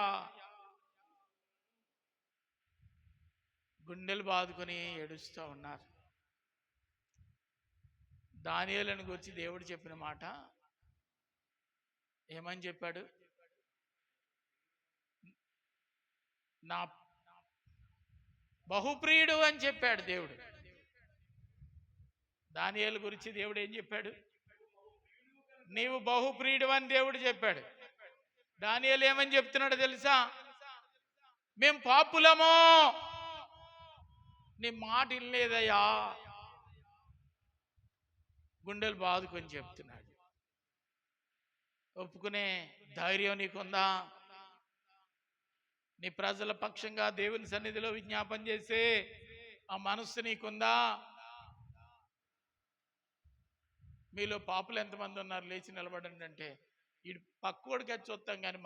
గుండెలు బాదుకొని ఏడుస్తూ ఉన్నారు. దానియేలును గురించి దేవుడు చెప్పిన మాట ఏమని చెప్పాడు? నా బహుప్రియుడు అని చెప్పాడు దేవుడు. దానియేలు గురించి దేవుడు ఏం చెప్పాడు? నీవు బహుప్రియుడు అని దేవుడు చెప్పాడు. దానియేలు ఏమని చెప్తున్నాడు తెలుసా? మేము పాపులమో, నీ మాట వినలేదయ్యా. గుండెలు బాదుకొని చెప్తున్నాడు. ఒప్పుకునే ధైర్యం నీకుందా? నీ ప్రజల పక్షంగా దేవుని సన్నిధిలో విజ్ఞాపన చేసే ఆ మనస్సు నీకుందా? మీలో పాపులు ఎంతమంది ఉన్నారు? లేచి నిలబడండి అంటే ఈ పక్కోడికి వచ్చి చూస్తాం, కానీ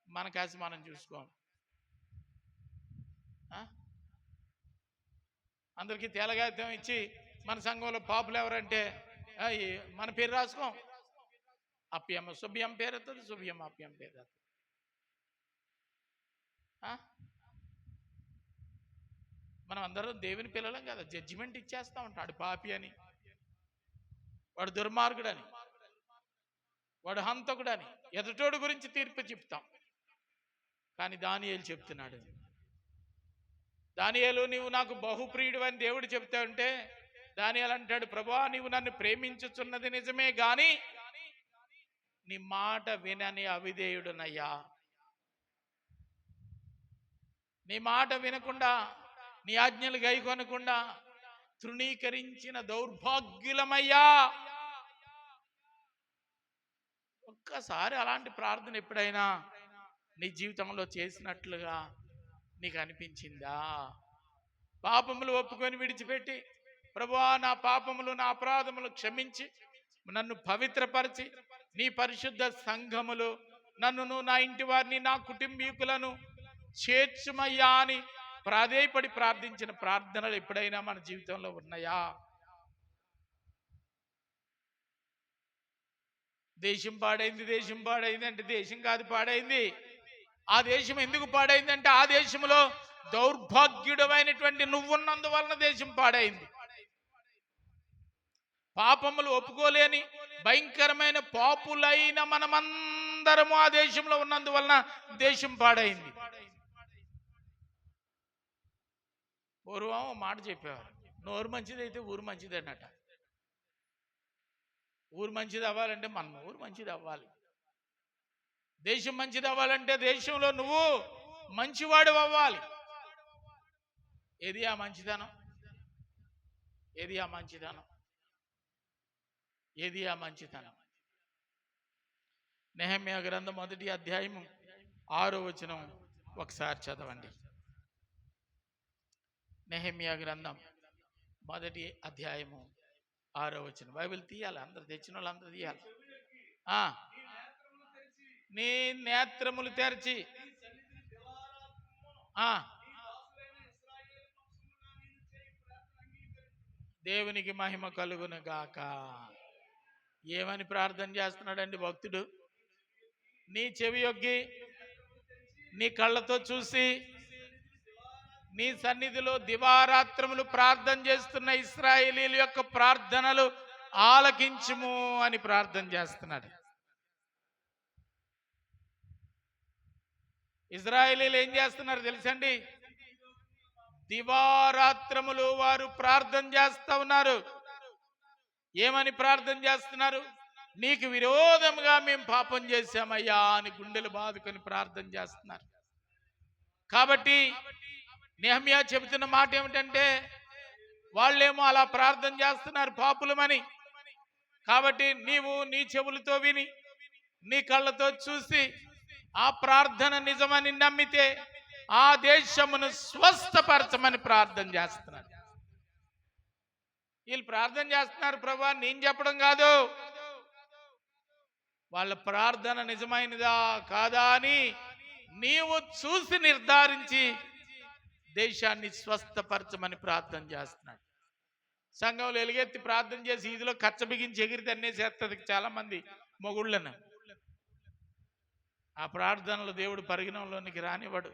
మన కాసి మనం చూసుకోం. అందరికీ తేలగాత్యం ఇచ్చి మన సంఘంలో పాపులు ఎవరంటే మన పేరు రాసుకోం. అప్యం శుభ్యం పేరు వస్తుంది, శుభ్యం అప్యం పేరు వస్తుంది. మనం అందరం దేవుని పిల్లలం కదా. జడ్జిమెంట్ ఇచ్చేస్తా ఉంటాడు. పాపి అని, వాడు దుర్మార్గుడని, వాడు హంతకుడని ఎదుటోడు గురించి తీర్పు చెప్తాం. కానీ దానియేలు చెప్తున్నాడు, దానియేలు నీవు నాకు బహుప్రియుడు అని దేవుడు చెప్తా ఉంటే దానియేలు అంటాడు, ప్రభువా నీవు నన్ను ప్రేమించుచున్నది నిజమే గాని నీ మాట వినని అవిధేయుడునయ్యా. నీ మాట వినకుండా నీ ఆజ్ఞలు గైకొనకుండా తృణీకరించిన దౌర్భాగ్యులమయ్యా. ఒక్కసారి అలాంటి ప్రార్థన ఎప్పుడైనా నీ జీవితంలో చేసినట్లుగా నీకు అనిపించిందా? పాపములు ఒప్పుకొని విడిచిపెట్టి ప్రభువా నా పాపములు నా అపరాధములు క్షమించి నన్ను పవిత్రపరిచి నీ పరిశుద్ధ సంఘములు నన్ను నా ఇంటి వారిని నా కుటుంబీకులను చేర్చుమయ్యా అని ప్రాధేయపడి ప్రార్థించిన ప్రార్థనలు ఎప్పుడైనా మన జీవితంలో ఉన్నాయా? దేశం పాడైంది, దేశం పాడైంది అంటే దేశం కాదు పాడైంది. ఆ దేశం ఎందుకు పాడైంది అంటే ఆ దేశంలో దౌర్భాగ్యుడమైనటువంటి నువ్వున్నందువలన దేశం పాడైంది. పాపములు ఒప్పుకోలేని భయంకరమైన పాపులైన మనమందరము ఆ దేశంలో ఉన్నందువలన దేశం పాడైంది. పూర్వం మాట చెప్పేవారు, నోరు మంచిదైతే ఊరు మంచిది అన్నట. ఊరు మంచిది అవ్వాలంటే మన ఊరు మంచిది అవ్వాలి. దేశం మంచిది అవ్వాలంటే దేశంలో నువ్వు మంచివాడు అవ్వాలి. ఏది ఆ మంచిదనం? ఏది ఆ మంచిదనం? ఏది ఆ మంచితనం? నెహెమ్యా గ్రంథం 1వ అధ్యాయము 6వ వచనం ఒకసారి చదవండి. నెహెమ్యా గ్రంథం 1వ అధ్యాయము 6వ వచనం. బైబిల్ తీయాలి, అందరు తెచ్చిన వాళ్ళు అందరూ తీయాలి. నీ నేత్రములు తెరచి దేవునికి మహిమ కలుగును గాక. ఏమని ప్రార్థన చేస్తున్నాడండి భక్తుడు? నీ చెవి యొగ్గి నీ కళ్ళతో చూసి నీ సన్నిధిలో దివారాత్రములు ప్రార్థన చేస్తున్న ఇశ్రాయేలీయుల యొక్క ప్రార్థనలు ఆలకించుము అని ప్రార్థన చేస్తున్నాడు. ఇశ్రాయేలీయులు ఏం చేస్తున్నారు తెలుసండి? దివారాత్రములు వారు ప్రార్థన చేస్తా ఉన్నారు. ఏమని ప్రార్థన చేస్తున్నారు? నీకు విరోధముగా మేము పాపం చేశామయ్యా అని గుండెలు బాదుకొని ప్రార్థన చేస్తున్నారు. కాబట్టి నెహెమ్యా చెబుతున్న మాట ఏమిటంటే, వాళ్ళేమో అలా ప్రార్థన చేస్తున్నారు పాపులమని. కాబట్టి నీవు నీ చెవులతో విని నీ కళ్ళతో చూసి ఆ ప్రార్థన నిజమని నమ్మితే ఆ దేశమును స్వస్థపరచమని ప్రార్థన చేస్తున్నారు. వీళ్ళు ప్రార్థన చేస్తున్నారు ప్రభువా, నేను చెప్పడం కాదు. వాళ్ళ ప్రార్థన నిజమైనదా కాదా అని నీవు చూసి నిర్ధారించి దేశాన్ని స్వస్థపరచమని ప్రార్థన చేస్తున్నాడు. సంఘంలో ఎలుగెత్తి ప్రార్థన చేసి ఇదిలో కచ్చ బిగించి ఎగిరి తన్నేసేస్తుంది చాలా మంది మొగుళ్ళను. ఆ ప్రార్థనలు దేవుడు పరిగణంలోనికి రానివ్వడు.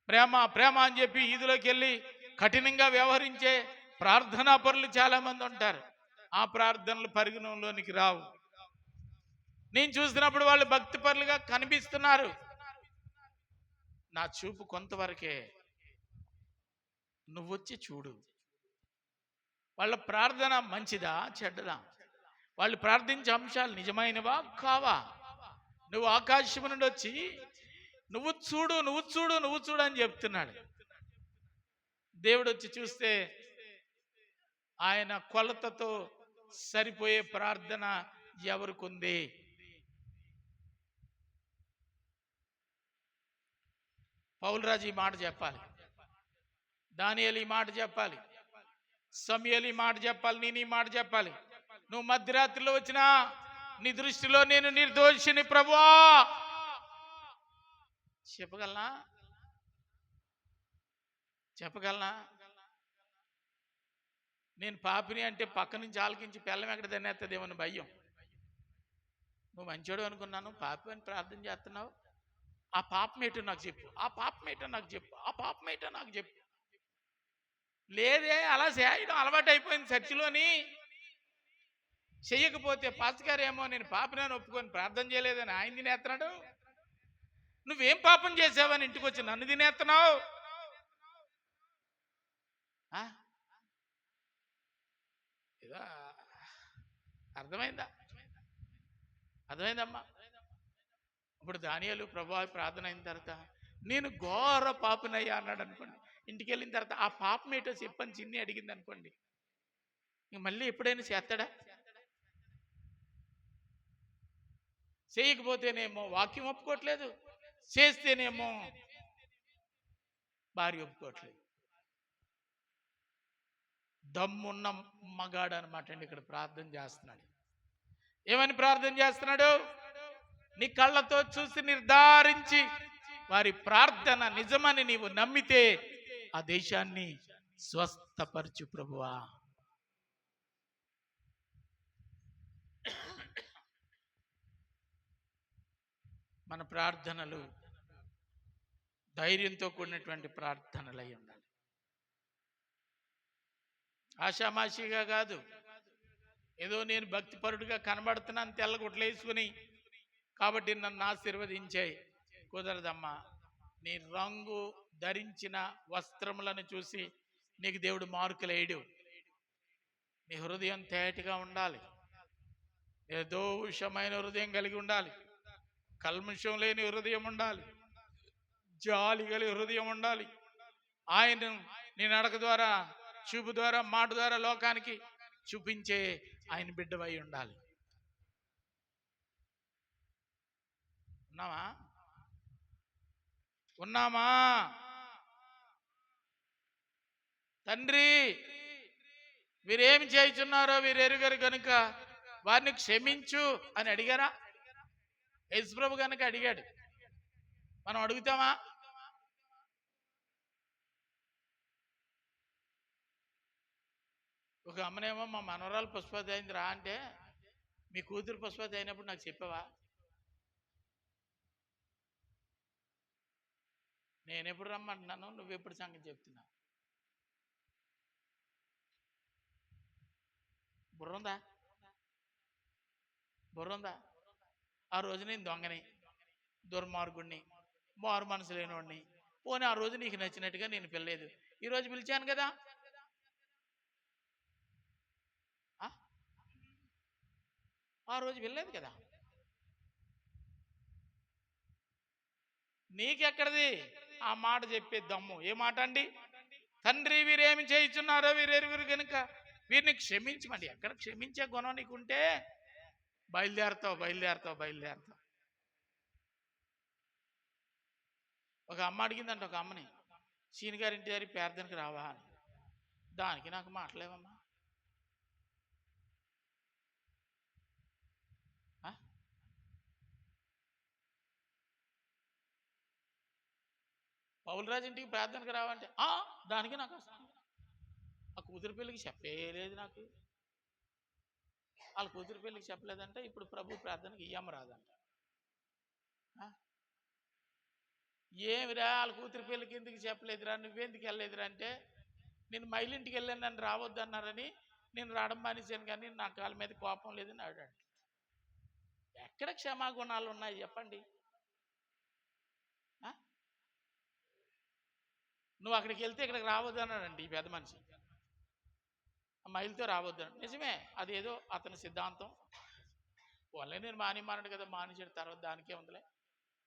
ప్రేమ ప్రేమ అని చెప్పి ఈదులోకి వెళ్ళి కఠినంగా వ్యవహరించే ప్రార్థనా పరులు చాలా మంది ఉంటారు. ఆ ప్రార్థనలు పరిగణంలోనికి రావు. నేను చూసినప్పుడు వాళ్ళు భక్తి పరులుగా కనిపిస్తున్నారు. నా చూపు కొంతవరకే, నువ్వొచ్చి చూడు. వాళ్ళ ప్రార్థన మంచిదా చెడ్డదా? వాళ్ళు ప్రార్థించే అంశాలు నిజమైనవా కావా? నువ్వు ఆకాశం నుండి వచ్చి నువ్వు చూడు నువ్వు చూడు నువ్వు చూడు అని చెప్తున్నాడు. దేవుడు వచ్చి చూస్తే ఆయన కొలతతో సరిపోయే ప్రార్థన ఎవరికుంది? పౌలురాజు ఈ మాట చెప్పాలి, దానియేలు ఈ మాట చెప్పాలి, సమూయేలు ఈ మాట చెప్పాలి, నేను ఈ మాట చెప్పాలి. నువ్వు మధ్యరాత్రిలో వచ్చినా నీ దృష్టిలో నేను నిర్దోషిని ప్రభువా చెప్పగలనా? చెప్పగలనా? నేను పాపిని అంటే పక్క నుంచి ఆలకించి పెళ్ళం ఎక్కడ తినేస్తుందేమని భయం. నువ్వు మంచోడు అనుకున్నాను, పాపి అని ప్రార్థన చేస్తున్నావు. ఆ పాపం ఏంటో నాకు చెప్పు, ఆ పాపం ఏంటో నాకు చెప్పు, ఆ పాపం ఏంటో నాకు చెప్పు. లేదే, అలా చేయడం అలవాటు అయిపోయింది చర్చిలోని. చెయ్యకపోతే పాస్టర్ గారు ఏమో నేను పాపినని ఒప్పుకొని ప్రార్థన చేయలేదని ఆయన తినేస్తున్నాడు. నువ్వేం పాపం చేసావని ఇంటికి వచ్చి నన్ను తినేస్తున్నావు? ఇదా అర్థమైందా? అర్థమైందమ్మా? ఇప్పుడు దానియేలు ప్రభువా ప్రార్థన అయిన తర్వాత నేను ఘోర పాపనయ్యా అన్నాడు అనుకోండి. ఇంటికి వెళ్ళిన తర్వాత ఆ పాపం ఏంటో చెప్పని చిన్ని అడిగింది అనుకోండి, ఇంక మళ్ళీ ఎప్పుడైనా చేస్తాడా? చేయకపోతేనేమో వాక్యం ఒప్పుకోవట్లేదు, చేస్తేనేమో భార్య ఒప్పుకోవట్లేదు. దమ్మున్న మగాడు అనమాట అండి. ఇక్కడ ప్రార్థన చేస్తున్నాడు. ఏమని ప్రార్థన చేస్తున్నాడు? నీ కళ్ళతో చూసి నిర్ధారించి వారి ప్రార్థన నిజమని నీవు నమ్మితే ఆ దేశాన్ని స్వస్థపరచు ప్రభువా. మన ప్రార్థనలు ధైర్యంతో కూడినటువంటి ప్రార్థనలు అయి ఉండాలి. ఆషామాషిగా కాదు, ఏదో నేను భక్తిపరుడుగా కనబడుతున్నాను తెల్లగుట్లు వేసుకుని కాబట్టి నన్ను ఆశీర్వదించాయి. కుదరదమ్మా. నీ రంగు ధరించిన వస్త్రములను చూసి నీకు దేవుడు మార్కులు వేయడు. నీ హృదయం తేటగా ఉండాలి, నిర్దోషమైన హృదయం కలిగి ఉండాలి, కల్మషం లేని హృదయం ఉండాలి, జాలి కలిగి హృదయం ఉండాలి. ఆయన నీ నడక ద్వారా, చూపు ద్వారా, మాట ద్వారా లోకానికి చూపించే ఆయన బిడ్డవై ఉండాలి. ఉన్నామా? ఉన్నామా? తండ్రి వీరేమి చేయుచున్నారో వీరెరుగరు కనుక వారిని క్షమించు అని అడిగారా? యేసుప్రభు కనుక అడిగాడు. మనం అడుగుతామా? ఒక అమ్మనేమో మా మనవరాలు పుష్పవతి అయింది రా అంటే, మీ కూతురు పుష్పవతి అయినప్పుడు నాకు చెప్పావా? నేను ఎప్పుడు రమ్మంటున్నాను, నువ్వెప్పుడు సంగతి చెప్తున్నావు? బుర్రందా? బుర్రందా? ఆ రోజు నేను దొంగని, దుర్మార్గుడిని, మారు మనసు లేనివాడిని. పోనీ ఆ రోజు నీకు నచ్చినట్టుగా నేను పిల్లలేదు, ఈరోజు పిలిచాను కదా. ఆ రోజు వెళ్ళలేదు కదా. నీకెక్కడిది ఆ మాట చెప్పే దమ్ము? ఏ మాట అండి? తండ్రి వీరేమి చేయుచున్నారో వీరెరుగురు కనుక వీరిని క్షమించమండి. ఎక్కడ క్షమించే గుణం నీకుంటే బయలుదేరతావు, బయలుదేరతావు, బయలుదేరతావు. ఒక అమ్మ అడిగిందంట ఒక అమ్మని, సీని గారి ఇంటి దగ్గర ప్రార్థనకి రావా అని. దానికి నాకు మాటలేవమ్మా. పౌలరాజు ఇంటికి ప్రార్థనకు రావంటే దానికి నాకు వస్తాను. ఆ కూతురు పెళ్ళికి చెప్పలేదు నాకు. వాళ్ళ కూతురు పెళ్ళికి చెప్పలేదంటే ఇప్పుడు ప్రభు ప్రార్థనకి ఇయ్యమ్మ రాదంట. ఏమిరా వాళ్ళ కూతురు పెళ్ళికి ఎందుకు చెప్పలేదురా, నువ్వెందుకు వెళ్ళలేదురా అంటే, నేను మైలింటికి వెళ్ళాను, నన్ను రావద్దన్నారని నేను రావడం మానేశాను, కానీ నా కాళ్ళ మీద కోపం లేదని ఆడాడు. ఎక్కడ క్షమాగుణాలు ఉన్నాయి చెప్పండి? నువ్వు అక్కడికి వెళ్తే ఇక్కడికి రావద్దు అన్నాడండి ఈ పెద్ద మనిషి. మైలుతో రావద్దు. నిజమే, అదేదో అతని సిద్ధాంతం. వాళ్ళే నేను మానేమన్నాడు కదా, మానేసాడు. తర్వాత దానికే ఉందిలే.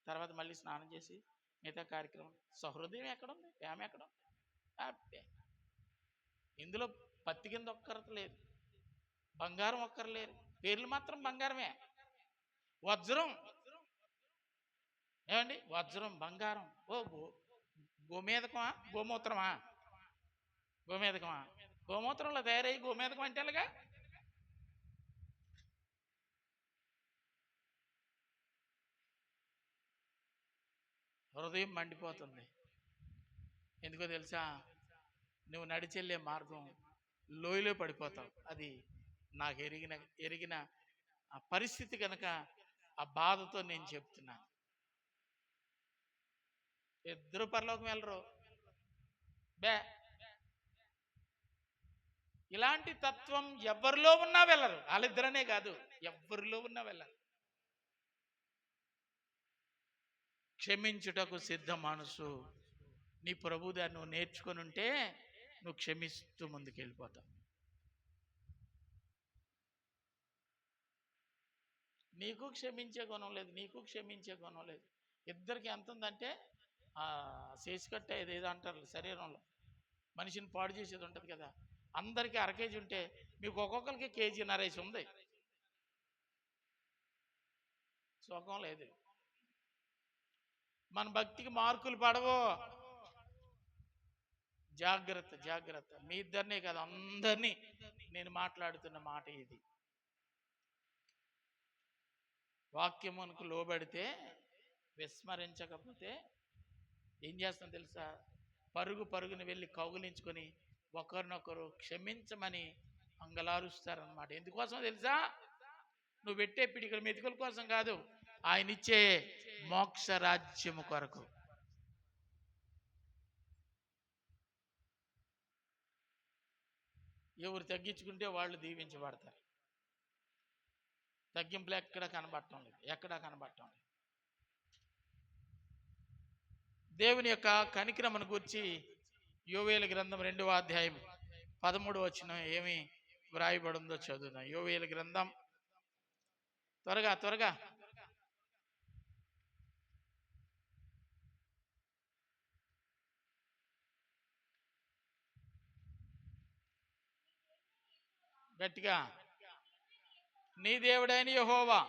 తర్వాత మళ్ళీ స్నానం చేసి మిగతా కార్యక్రమం. సహృదయం ఎక్కడుంది? ప్రేమ ఎక్కడుంది? ఇందులో పత్తి కింద ఒక్కరలేదు, బంగారం ఒక్కరలేరు, పేర్లు మాత్రం బంగారమే. వజ్రం ఏమండి? వజ్రం, బంగారం. గోమేదకమా? గోమూత్రమా? గోమేదకమా? గోమూత్రంలో తయారయ్యి గోమేదకం అంటే అలాగా. హృదయం మండిపోతుంది. ఎందుకో తెలుసా? నువ్వు నడిచెళ్ళే మార్గం లోయలో పడిపోతావు. అది నాకు ఎరిగిన ఆ పరిస్థితి కనుక ఆ బాధతో నేను చెప్తున్నాను. ఇద్దరు పరలోకం వెళ్ళరు. ఇలాంటి తత్వం ఎవరిలో ఉన్నా వెళ్ళరు. వాళ్ళిద్దరనే కాదు, ఎవరిలో ఉన్నా వెళ్ళరు. క్షమించుటకు సిద్ధ మనసు. నీ ప్రభు దాన్ని నువ్వు నేర్చుకొని ఉంటే నువ్వు క్షమిస్తూ ముందుకు వెళ్ళిపోతావు. నీకు క్షమించే గుణం లేదు, నీకు క్షమించే గుణం లేదు. ఇద్దరికి ఎంత ఉందంటే శేషకట్ట ఏదో అంటారు శరీరంలో మనిషిని పాడు చేసేది ఉంటుంది కదా, అందరికీ అరకేజీ ఉంటే మీకు ఒక్కొక్కరికి కేజీన్నర ఉంది. సుఖం లేదు. మన భక్తికి మార్కులు పడవు. జాగ్రత్త జాగ్రత్త. మీ ఇద్దరినే కదా, అందరినీ నేను మాట్లాడుతున్న మాట ఇది. వాక్యమునకు లోబడితే, విస్మరించకపోతే ఏం చేస్తాం తెలుసా? పరుగుని వెళ్ళి కౌగులించుకొని ఒకరినొకరు క్షమించమని అంగలారుస్తారనమాట. ఎందుకోసం తెలుసా? నువ్వు పెట్టే పిడికల మెతుకుల కోసం కాదు, ఆయన ఇచ్చే మోక్ష రాజ్యము కొరకు. ఎవరు తగ్గించుకుంటే వాళ్ళు దీవించబడతారు. తగ్గింపులు ఎక్కడా కనబడటం లేదు, ఎక్కడా కనబడటం లేదు. దేవుని యొక్క కనికరమును గురించి యోవేలు గ్రంథం 2వ అధ్యాయం 13వ వచనం ఏమి వ్రాయబడిందో చదువుదాం. యోవేలు గ్రంథం త్వరగా గట్టిగా. నీ దేవుడైన యెహోవా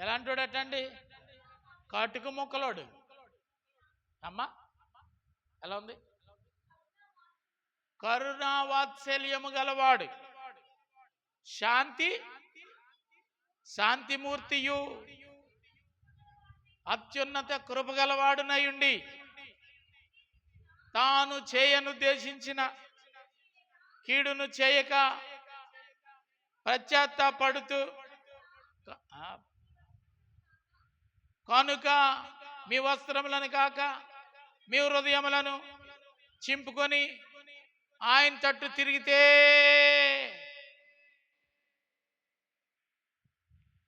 ఎలాంటోడటండి? కాటుకు మొక్కలోడు. అమ్మా ఎలా ఉంది? కరుణా వాత్సల్యము గలవాడు, శాంతిమూర్తియు, అత్యున్నత కృప గలవాడునయుండి తాను చేయనుద్దేశించిన కీడును చేయక పశ్చాత్తాపడుతూ కనుక మీ వస్త్రములను కాక మీ హృదయములను చింపుకొని ఆయన తట్టు తిరిగితే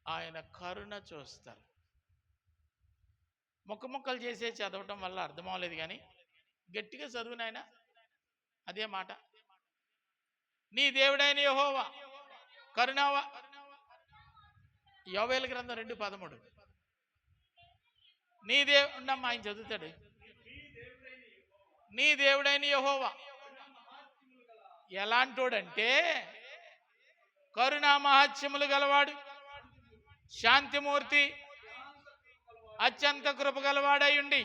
ఆయన కరుణ చూస్తారు. ముక్కలు చేసే చదవటం వల్ల అర్థం అవ్వలేదు, కానీ గట్టిగా చదువు నాయన. అదే మాట. నీ దేవుడైన యెహోవా కరుణావా. యోవేలు గ్రంథం 2:13. నీ దేవుడమ్మా, ఆయన చదువుతాడు. నీ దేవుడైన యెహోవా ఎలాంటోడంటే కరుణా మహాత్మ్యములు గలవాడు, శాంతిమూర్తి, అత్యంత కృప గలవాడయుండి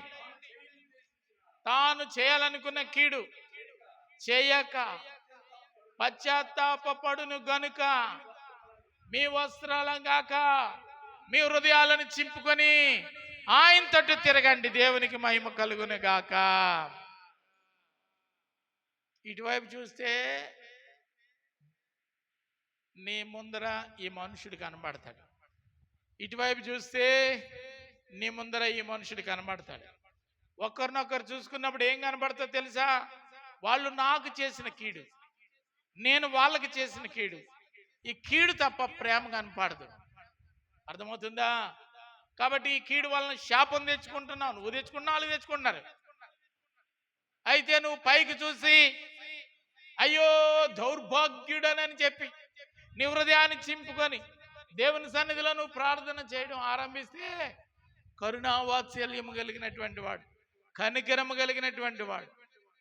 తాను చేయాలనుకున్న కీడు చేయక పశ్చాత్తాపడును గనుక మీ వస్త్రాలను గాక మీ హృదయాలను చింపుకొని ఆయన తట్టు తిరగండి, దేవునికి మహిమ కలుగును గాక. ఇటువైపు చూస్తే నీ ముందర ఈ మనుషుడు కనబడతాడు, ఇటువైపు చూస్తే నీ ముందర ఈ మనుషుడు కనబడతాడు. ఒకరినొకరు చూసుకున్నప్పుడు ఏం కనబడుతుందో తెలుసా? వాళ్ళు నాకు చేసిన కీడు, నేను వాళ్ళకి చేసిన కీడు. ఈ కీడు తప్ప ప్రేమ కనపడదు. అర్థమవుతుందా? కాబట్టి ఈ కీడు వలన శాపం తెచ్చుకుంటున్నావు, నువ్వు తెచ్చుకున్నా, వాళ్ళు తెచ్చుకుంటున్నారు. అయితే నువ్వు పైకి చూసి అయ్యో దౌర్భాగ్యుడనని చెప్పి నీ హృదయాన్ని చింపుకొని దేవుని సన్నిధిలో నువ్వు ప్రార్థన చేయడం ఆరంభిస్తే కరుణావాత్సల్యము కలిగినటువంటి వాడు, కనికరము కలిగినటువంటి వాడు,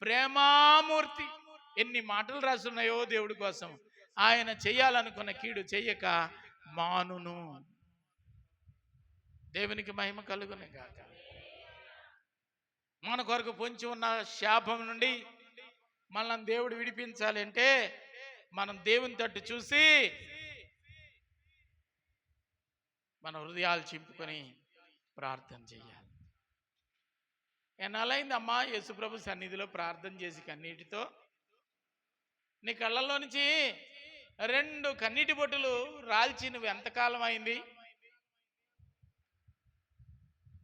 ప్రేమామూర్తి, ఎన్ని మాటలు రాస్తున్నాయో దేవుడి కోసం. ఆయన చెయ్యాలనుకున్న కీడు చెయ్యక మానును. దేవునికి మహిమ కలుగును గాక. మన కొరకు పొంచి ఉన్న శాపం నుండి మనల్ని దేవుడు విడిపించాలి అంటే మనం దేవుని తట్టు చూసి మన హృదయాలు చింపుకొని ప్రార్థన చేయాలి. ఎన్నాళ్ళైందమ్మా యేసుప్రభు సన్నిధిలో ప్రార్థన చేసి కన్నీటితో? నీ కళ్ళల్లో నుంచి 2 కన్నీటి బొట్టులు రాల్చి నువ్వు ఎంతకాలం అయింది?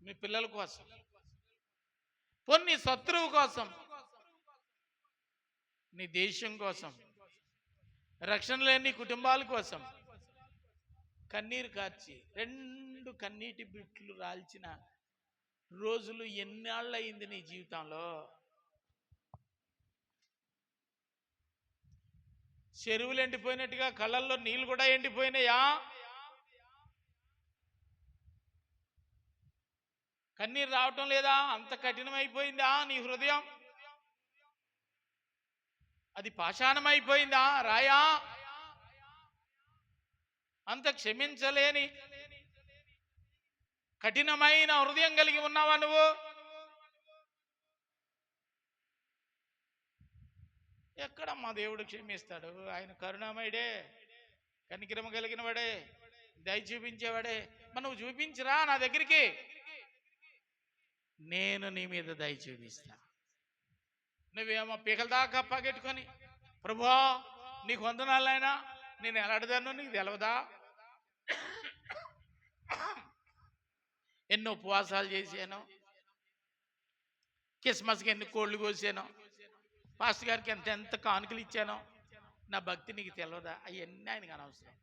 మీ పిల్లల కోసం, కొన్ని శత్రువు కోసం, నీ దేశం కోసం, రక్షణ లేని కుటుంబాల కోసం కన్నీరు కార్చి 2 కన్నీటి బిట్లు రాల్చిన రోజులు ఎన్నాళ్ళు అయింది నీ జీవితంలో? చెరువులు ఎండిపోయినట్టుగా కళ్ళల్లో నీళ్ళు కూడా ఎండిపోయినాయా? కన్నీరు రావటం లేదా? అంత కఠినమైపోయిందా నీ హృదయం? అది పాషాణమైపోయిందా రాయా? అంత క్షమించలేని కఠినమైన హృదయం కలిగి ఉన్నావా నువ్వు? ఎక్కడ మా దేవుడు క్షమిస్తాడు? ఆయన కరుణామయుడే, కనికరమ కలిగిన వాడే, దయ చూపించేవాడే. మరి నువ్వు చూపించరా నా దగ్గరికి, నేను నీ మీద దయ చూపిస్తా. నువ్వేమో పీకల దాకా పగెట్టుకొని, ప్రభువా నీకు వందనాలైనా నేను ఎలాడదాను నీకు తెలవదా? ఎన్నో ఉపవాసాలు చేశాను, క్రిస్మస్కి ఎన్ని కోళ్ళు కోసాను, పాస్టర్ గారికి ఎంత కానుకలు ఇచ్చానో, నా భక్తి నీకు తెలియదా? అవన్నీ ఆయనకు అనవసరం.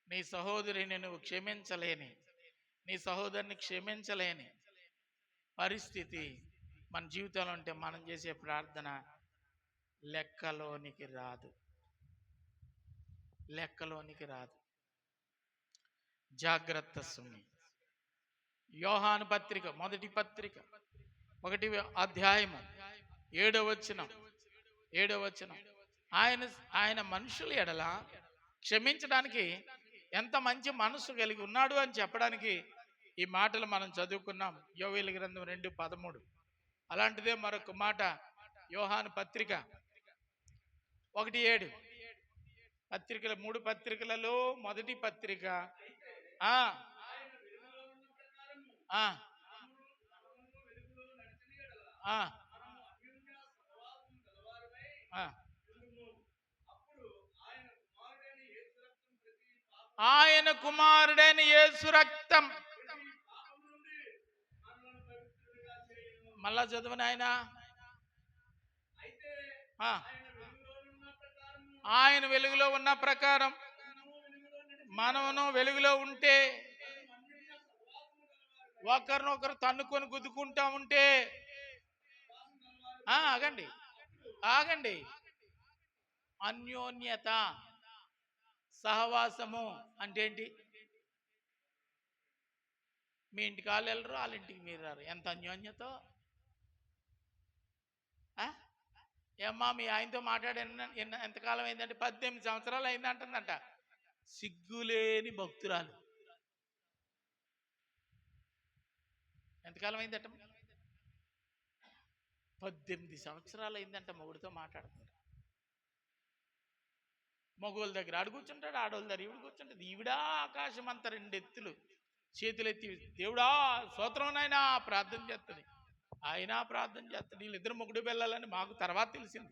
నీ సహోదరిని నువ్వు క్షమించలేని, నీ సహోదరుని క్షమించలేని పరిస్థితి మన జీవితంలో ఉంటే మనం చేసే ప్రార్థన లెక్కలోనికి రాదు, లెక్కలోనికి రాదు. జాగ్రత్త సుమి. యోహాను పత్రిక, మొదటి పత్రిక 1వ అధ్యాయము 7వ వచనం. ఆయన మనుషుల ఎడల క్షమించడానికి ఎంత మంచి మనసు కలిగి ఉన్నాడు అని చెప్పడానికి ఈ మాటలు మనం చదువుకున్నాం. యోవేలు గ్రంథం 2:13. అలాంటిదే మరొక మాట యోహాను పత్రిక 1:7. పత్రికల 3 పత్రికలలో మొదటి పత్రిక ఆయన కుమారుడైన యేసు రక్తం. మళ్ళా చదువుని ఆయన వెలుగులో ఉన్న ప్రకారం మనమును వెలుగులో ఉంటే, ఒకరినొకరు తన్నుకొని గుద్దుకుంటా ఉంటే, ఆగండి, అన్యోన్యత సహవాసము అంటే ఏంటి? మీ ఇంటికి వాళ్ళు వెళ్ళరు, వాళ్ళ ఇంటికి మీరు రారు. ఎంత అన్యోన్యత! ఏమ్మా మీ ఆయనతో మాట్లాడే ఎంతకాలం అయిందంటే 18 సంవత్సరాలు అయిందంటుందంట. సిగ్గులేని భక్తురాలు. ఎంతకాలం అయిందట? 18 సంవత్సరాలు అయిందంట మొగుడితో మాట్లాడుతుంది. మగోళ్ళ దగ్గర ఆడు కూర్చుంటాడు, ఆడోళ్ళ దగ్గర ఈవిడ కూర్చుంటుంది. ఈవిడా ఆకాశం అంతా 2 ఎత్తులు చేతులెత్తి దేవుడా స్తోత్రం నాయనా ప్రార్థన చేస్తుంది, ఆయన ప్రార్థన చేస్తాడు. వీళ్ళిద్దరు మొగుడు వెళ్ళాలని మాకు తర్వాత తెలిసింది.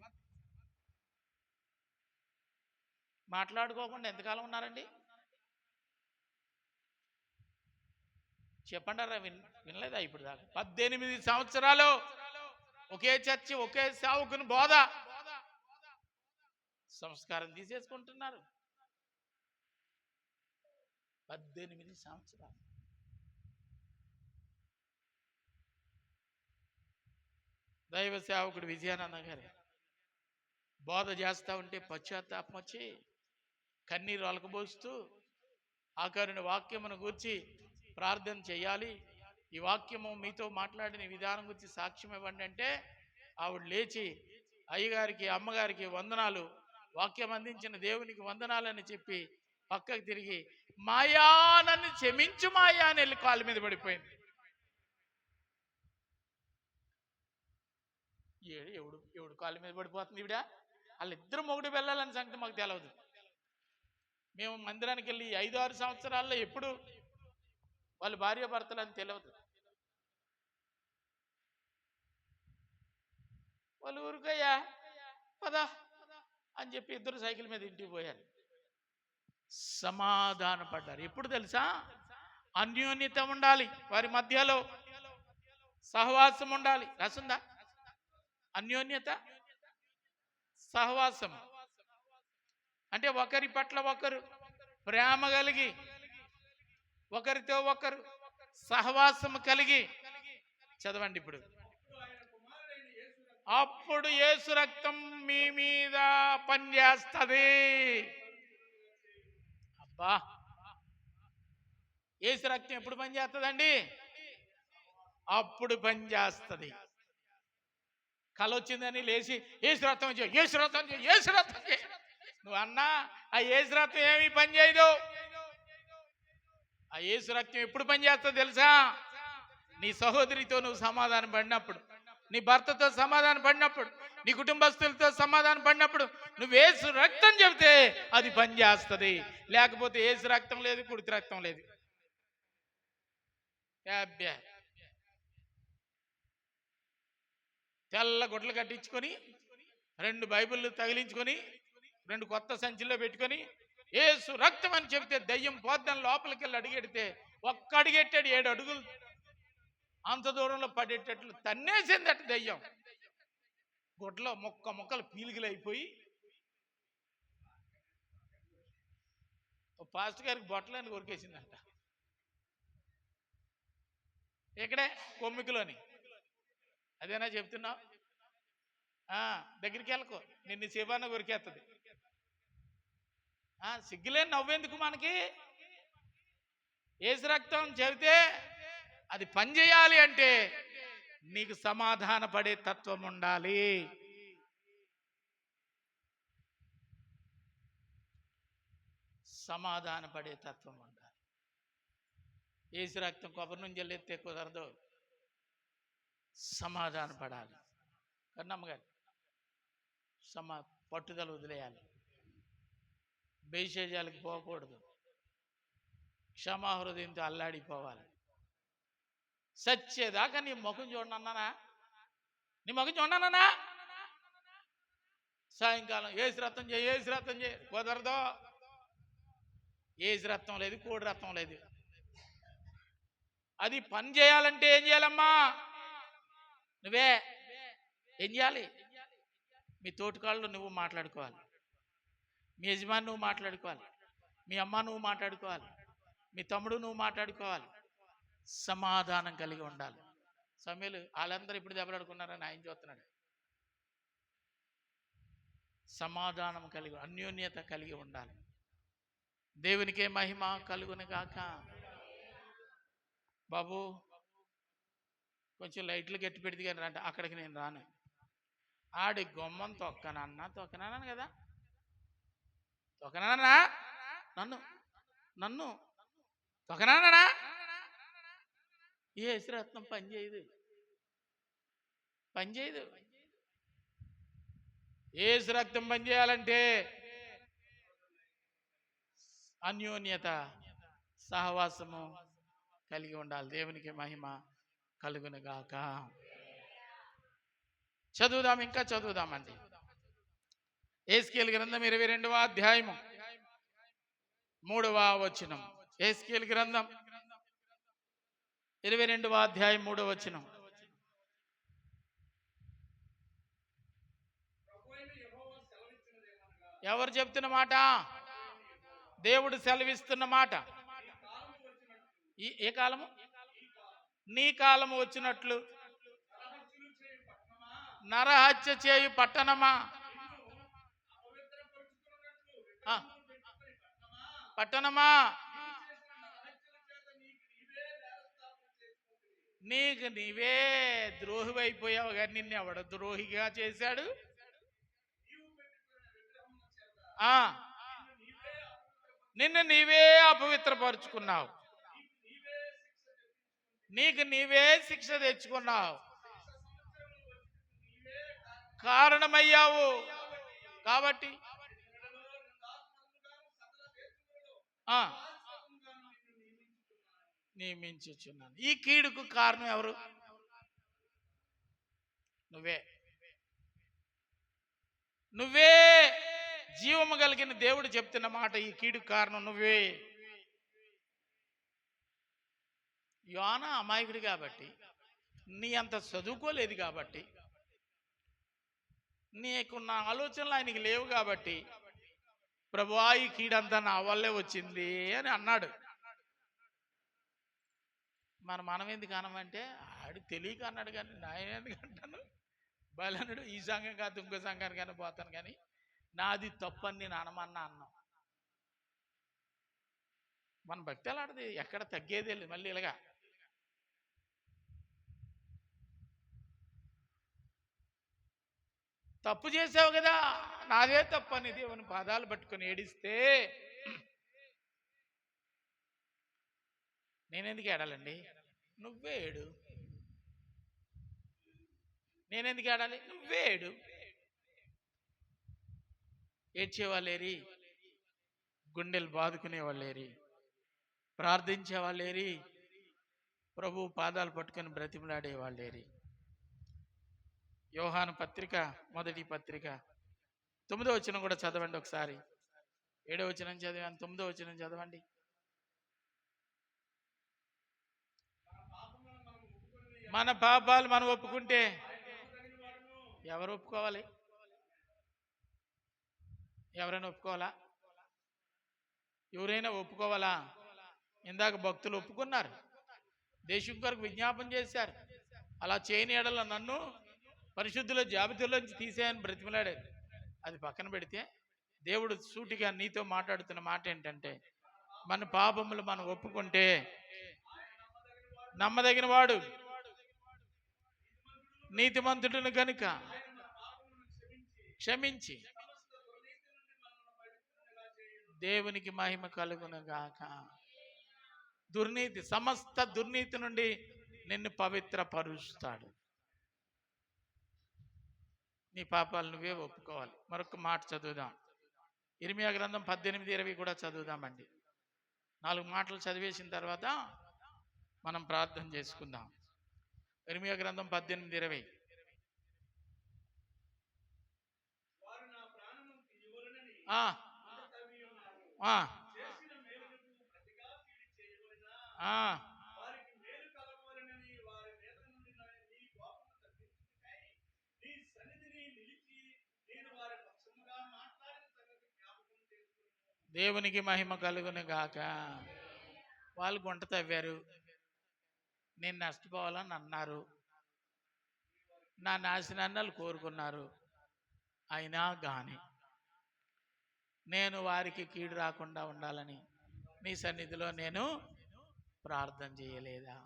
మాట్లాడుకోకుండా ఎంతకాలం ఉన్నారండి? చెప్పండారా? వినలేదా ఇప్పుడు దాకా? 18 సంవత్సరాలు ఒకే చర్చి, ఒకే సేవకుని బోధ, సంస్కారం తీసేసుకుంటున్నారు. 18 సంవత్సరాలు. దైవ సేవకుడు విజయానంద గారు బోధ చేస్తూ ఉంటే పశ్చాత్తాపం వచ్చి కన్నీరు అలకబోస్తూ ఆఖరిని వాక్యమును గూర్చి ప్రార్థన చేయాలి, ఈ వాక్యము మీతో మాట్లాడిన విధానం గురించి సాక్ష్యం ఇవ్వండి అంటే ఆవిడ లేచి అయ్యగారికి అమ్మగారికి వందనాలు, వాక్యం అందించిన దేవునికి వందనాలని చెప్పి పక్కకు తిరిగి మాయా నన్ను క్షమించు మాయా అని వెళ్ళి కాళ్ళ మీద పడిపోయింది. ఎవడు కాళ్ళ మీద పడిపోతుంది ఈవిడ? వాళ్ళిద్దరు మొగుడు వెళ్ళాలని సంగతి మాకు తెలియదు. మేము మందిరానికి వెళ్ళి 5-6 సంవత్సరాల్లో ఎప్పుడు వాళ్ళు భార్య భర్తలు అని తెలియదు. వాళ్ళు ఊరుకయ్యా పదా అని చెప్పి ఇద్దరు సైకిల్ మీద ఇంటికి పోయారు, సమాధాన పడ్డారు. ఎప్పుడు తెలుసా? అన్యోన్యత ఉండాలి, వారి మధ్యలో సహవాసం ఉండాలి. రాసుందా? అన్యోన్యత సహవాసం అంటే ఒకరి పట్ల ఒకరు ప్రేమ కలిగి ఒకరితో ఒకరు సహవాసము కలిగి, చదవండి ఇప్పుడు. అప్పుడు యేసు రక్తం మీ మీద పనిచేస్తుంది. అబ్బా, యేసు రక్తం ఎప్పుడు పనిచేస్తుందండి? అప్పుడు పనిచేస్తుంది. కళ వచ్చిందని లేచి యేసు రక్తం చేయి, యేసు రక్తం చేయి, యేసు రక్తం చేయి నువ్వు అన్నా ఆ యేసు రక్తం ఏమీ పని చేయదు. ఆ యేసు రక్తం ఎప్పుడు పనిచేస్తుందో తెలుసా? నీ సహోదరితో నువ్వు సమాధానం పడినప్పుడు, నీ భర్తతో సమాధానం పడినప్పుడు, నీ కుటుంబస్తులతో సమాధానం పడినప్పుడు నువ్వు యేసు రక్తం చెబితే అది పనిచేస్తుంది. లేకపోతే యేసు రక్తం లేదు, కుడితి రక్తం లేదు. తెల్ల గుడ్లు కట్టించుకొని, 2 బైబిళ్ళు తగిలించుకొని, 2 కొత్త సంచిలో పెట్టుకొని యేసు రక్తం అని చెబితే దయ్యం పోద్దని లోపలికి వెళ్ళి అడిగెడితే ఒక్క అడిగెట్టాడు, 7 అడుగులు అంత దూరంలో పడేటట్లు తన్నేసిందట దయ్యం. గుడ్లో ముక్కలు పీలికలు అయిపోయి పాస్టర్ గారికి బొట్టలని కొరికేసిందంట. ఇక్కడే కొమ్మికలోని. అదేనా చెప్తున్నావు? దగ్గరికి వెళ్ళకు, నిన్ను శివాన్న కొరికేస్తుంది. సిగ్గులేని నవ్వెందుకు మనకి? యేసు రక్తం చెబితే అది పనిచేయాలి అంటే నీకు సమాధాన పడే తత్వం ఉండాలి. సమాధాన పడే తత్వం ఉండాలి. యేసు రక్తం కొబ్బరి నుంచి వెళ్ళెత్తే కుదరదు, సమాధాన పడాలి. కన్నమ్మగారు పట్టుదల వదిలేయాలి, బేషజాలకు పోకూడదు, క్షమాహృదయంతో అల్లాడిపోవాలి. సచ్చేదాకా నీ ముఖం చూడనన్నానా? నీ ముఖం చూడనన్నా? సాయంకాలం యేసు రక్తం చేయి, యేసు రక్తం చేయి, కుదరదు. యేసు రక్తం లేదు, కోడి రక్తం లేదు. అది పని చేయాలంటే ఏం చేయాలమ్మా? నువ్వే ఏం చేయాలి? మీ తోటికాళ్ళు నువ్వు మాట్లాడుకోవాలి, మీ యజమాని నువ్వు మాట్లాడుకోవాలి, మీ అమ్మ నువ్వు మాట్లాడుకోవాలి, మీ తమ్ముడు నువ్వు మాట్లాడుకోవాలి. సమాధానం కలిగి ఉండాలి. సమయంలో వాళ్ళందరూ ఇప్పుడు దెబ్బలాడుకున్నారని ఆయన చూస్తున్నాడు. సమాధానం కలిగి, అన్యోన్యత కలిగి ఉండాలి. దేవునికే మహిమ కలుగును గాక. బాబు కొంచెం లైట్లు గట్టి పెడితే కానీ రండి, అక్కడికి నేను రాను. ఆడి గుమ్మం తొక్కనాను కదా, తొక్కనానా? నన్ను తొక్కనానా? యేసు రత్నం పనిచేయదు. యేసు రక్తం పనిచేయాలంటే అన్యోన్యత, సహవాసము కలిగి ఉండాలి. దేవునికి మహిమ కలుగునుగాక. చదువుదాం, ఇంకా చదువుదామండి. యేస్కేలు గ్రంథం 22వ అధ్యాయము 3వ వచనం. యేస్కేలు గ్రంథం 22వ అధ్యాయం 3వ వచనం. ఎవరు చెప్తున్న మాట? దేవుడు సెలవిస్తున్న మాట. ఏ కాలము? నీ కాలము వచ్చినట్లు. నరహత్య చేయు పట్టణమా, పట్టణమా, నీకు నీవే ద్రోహి అయిపోయావు. కానీ నిన్ను ఎవడ ద్రోహిగా చేశాడు? నిన్ను నీవే అపవిత్రపరుచుకున్నావు, నీకు నీవే శిక్ష తెచ్చుకున్నావు, కారణమయ్యావు. కాబట్టి నియమించుచున్నాను. ఈ కీడుకు కారణం ఎవరు? నువ్వే. జీవము కలిగిన దేవుడు చెప్తున్న మాట, ఈ కీడుకు కారణం నువ్వే. యోనా అమాయకుడు కాబట్టి, నీ అంత చదువుకోలేదు కాబట్టి, నీకున్న ఆలోచనలు ఆయనకి లేవు కాబట్టి, ప్రభువా ఈ కీడంతా నా వల్లే వచ్చింది అని అన్నాడు. మనం ఎందుకు అనమంటే ఆడు తెలియక అన్నాడు, కానీ నేను ఎందుకు అంటాను? బలనుడు ఈ సంఘం కాదు ఇంకో సంఘానికైనా పోతాను, కానీ నాది తప్పని నేను అనమన్నా అన్నాం. మన భక్తి అలాంటిది, ఎక్కడ తగ్గేదే లేదు. మళ్ళీ ఇలాగా తప్పు చేసావు కదా, నాదే తప్పు అని దేవుని పాదాలు పట్టుకొని ఏడిస్తే నేనెందుకు ఏడాలండి? నువ్వే ఏడు. నేనెందుకు ఏడాలి? నువ్వే ఏడు. ఏడ్చేవాళ్ళేరి, గుండెలు బాదుకునేవాళ్ళేరి, ప్రార్థించేవాళ్ళేరి, ప్రభు పాదాలు పట్టుకొని బ్రతిమలాడేవాళ్ళేరి. యోహాను పత్రిక, మొదటి పత్రిక 9వ వచనం కూడా చదవండి ఒకసారి. 7వ వచనం చదివాను, 9వ వచనం చదవండి. మన పాపాలు మనం ఒప్పుకుంటే ఎవరు ఒప్పుకోవాలి? ఎవరైనా ఒప్పుకోవాలా? ఎవరైనా ఒప్పుకోవాలా? ఇందాక భక్తులు ఒప్పుకున్నారు, దేశం కొరకు విజ్ఞాపన చేశారు. అలా చేయని ఎడల నన్ను పరిశుద్ధుల జాబితాలోంచి తీసేయని బ్రతిమలాడారు. అది పక్కన పెడితే దేవుడు సూటిగా నీతో మాట్లాడుతున్న మాట ఏంటంటే, మన పాపములు మనం ఒప్పుకుంటే నమ్మదగిన వాడు, నీతిమంతుడును కనుక క్షమించి దేవునికి మహిమ కలుగును గాక. దుర్నీతి, సమస్త దుర్నీతి నుండి నిన్ను పవిత్రపరుస్తాడు. నీ పాపాలు నువ్వే ఒప్పుకోవాలి. మరొక మాట చదువుదాం. ఇర్మియా గ్రంథం 18:20 కూడా చదువుదామండి. 4 మాటలు చదివేసిన తర్వాత మనం ప్రార్థన చేసుకుందాం. ఇర్మియా గ్రంథం 18:20. దేవునికి మహిమ కలుగును గాక. వాళ్ళు గుంట తవ్వారు, నేను నష్టపోవాలని అన్నారు, నా నాశనాన్ని వాళ్ళు కోరుకున్నారు. అయినా కానీ నేను వారికి కీడు రాకుండా ఉండాలని నీ సన్నిధిలో నేను ప్రార్థన చేయలేదా?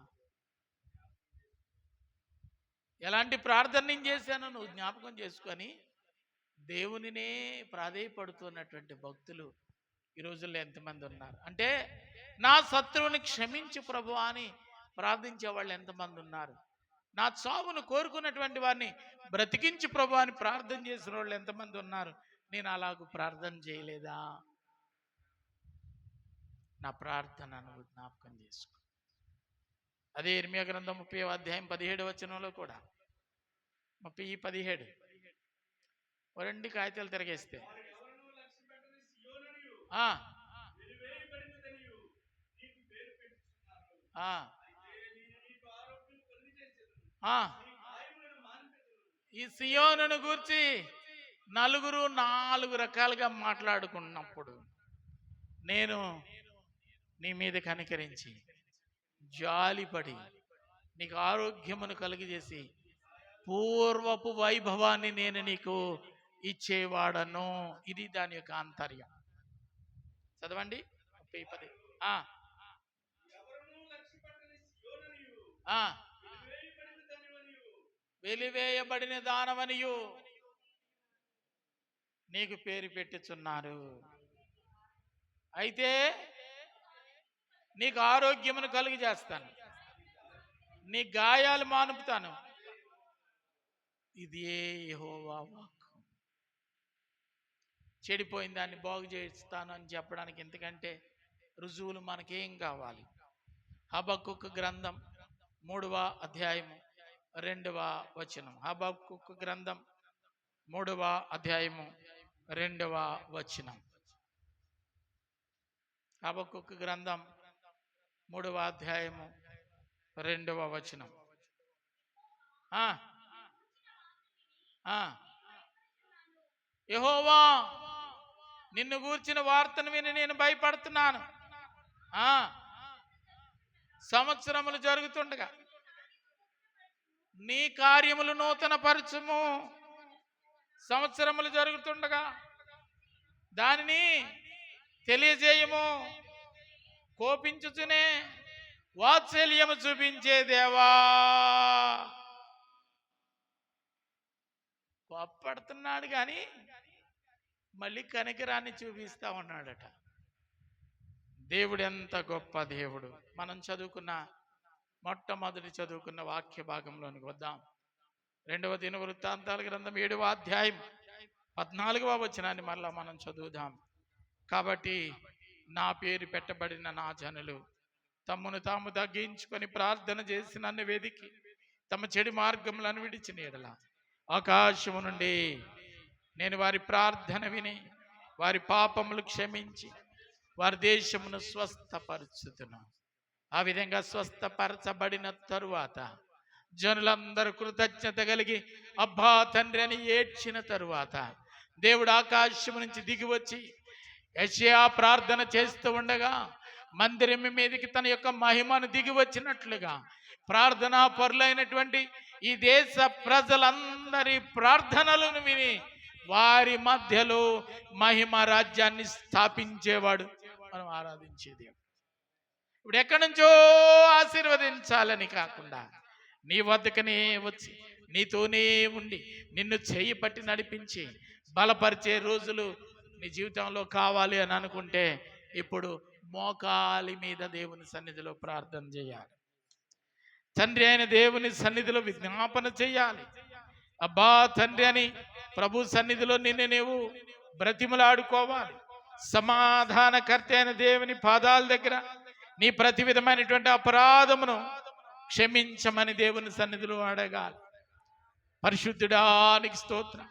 ఎలాంటి ప్రార్థన నేను చేశానో నువ్వు జ్ఞాపకం చేసుకొని దేవునినే ప్రాధేయపడుతున్నటువంటి భక్తులు ఈ రోజుల్లో ఎంతమంది ఉన్నారు అంటే, నా శత్రువుని క్షమించు ప్రభువా అని ప్రార్థించే వాళ్ళు ఎంతమంది ఉన్నారు? నా చావును కోరుకున్నటువంటి వారిని బ్రతికించు ప్రభువా అని ప్రార్థన చేసిన వాళ్ళు ఎంతమంది ఉన్నారు? నేను అలాగూ ప్రార్థన చేయలేదా? నా ప్రార్థనను జ్ఞాపకం చేసుకో. అదే ఇర్మియా గ్రంథం 30వ అధ్యాయం 17వ వచనంలో కూడా 30:17 2 కాగితాలు తిరగేస్తే ఈ సియోనును గూర్చి నలుగురు 4 రకాలుగా మాట్లాడుకున్నప్పుడు నేను నీ మీద కనికరించి జాలిపడి నీకు ఆరోగ్యమును కలిగజేసి పూర్వపు వైభవాన్ని నేను నీకు ఇచ్చేవాడను. ఇది దాని యొక్క ఆంతర్యం. చదవండి 30:10. వెలివేయబడిన దానవనియు నీకు పేరు పెట్టుచున్నారు. అయితే నీకు ఆరోగ్యమును కలుగు చేస్తాను, నీ గాయాలు మానుపుతాను. ఇదే యెహోవా వాక్కు. చెడిపోయిన దాన్ని బాగు చేస్తాను అని చెప్పడానికి ఎందుకంటే రుజువులు మనకేం కావాలి? హబక్కుకు గ్రంథం 3వ అధ్యాయము 2వ వచనం. హబక్కుకు గ్రంథం 3వ అధ్యాయము 2వ వచనం. హబక్కుకు గ్రంథం 3వ అధ్యాయము 2వ వచనం. యెహోవా, నిన్ను గూర్చిన వార్తను విని నేను భయపడుతున్నాను. సంవత్సరములు జరుగుతుండగా నీ కార్యములు నూతన పరచుము. సంవత్సరములు జరుగుతుండగా దానిని తెలియజేయము. కోపించుచునే వాత్సల్యము చూపించే దేవా. కోప్పడుతున్నాడు కానీ మళ్ళీ కనికరాన్ని చూపిస్తా ఉన్నాడట. దేవుడు ఎంత గొప్ప దేవుడు. మనం మొట్టమొదటి చదువుకున్న వాక్య భాగంలోనికి వద్దాం. 2వ దినవృత్తాంతాల గ్రంథం 7వ అధ్యాయం 14వ వచనాన్ని మరలా మనం చదువుదాం. కాబట్టి నా పేరు పెట్టబడిన నా జనులు తమ్మును తాము తగ్గించుకొని ప్రార్థన చేసి నన్ను వెదికి తమ చెడు మార్గములను విడిచిన ఎడల ఆకాశము నుండి నేను వారి ప్రార్థన విని వారి పాపములు క్షమించి వారి దేశమును స్వస్థపరచుతున్నాను. ఆ విధంగా స్వస్థపరచబడిన తరువాత జనులందరూ కృతజ్ఞత కలిగి అబ్బా తండ్రి అని ఏడ్చిన తరువాత దేవుడు ఆకాశము నుంచి దిగి వచ్చి యెషయా ప్రార్థన చేస్తూ ఉండగా మందిరం మీదకి తన యొక్క మహిమను దిగి వచ్చినట్లుగా ప్రార్థనా పరులైనటువంటి ఈ దేశ ప్రజలందరి ప్రార్థనలను విని వారి మధ్యలో మహిమ రాజ్యాన్ని స్థాపించేవాడు మనం ఆరాధించేది. ఇప్పుడు ఎక్కడి నుంచో ఆశీర్వదించాలని కాకుండా నీ వద్దకనే వచ్చి నీతోనే ఉండి నిన్ను చేయి పట్టి నడిపించి బలపరిచే రోజులు నీ జీవితంలో కావాలి అని అనుకుంటే ఇప్పుడు మోకాలి మీద దేవుని సన్నిధిలో ప్రార్థన చేయాలి. తండ్రి అయిన దేవుని సన్నిధిలో విజ్ఞాపన చేయాలి. అబ్బా తండ్రి అని ప్రభు సన్నిధిలో నిన్ను నీవు బ్రతిమలాడుకోవాలి. సమాధానకర్త అయిన దేవుని పాదాల దగ్గర నీ ప్రతి విధమైనటువంటి అపరాధమును క్షమించమని దేవుని సన్నిధిలో అడగాలి. పరిశుద్ధుడానికి స్తోత్రం.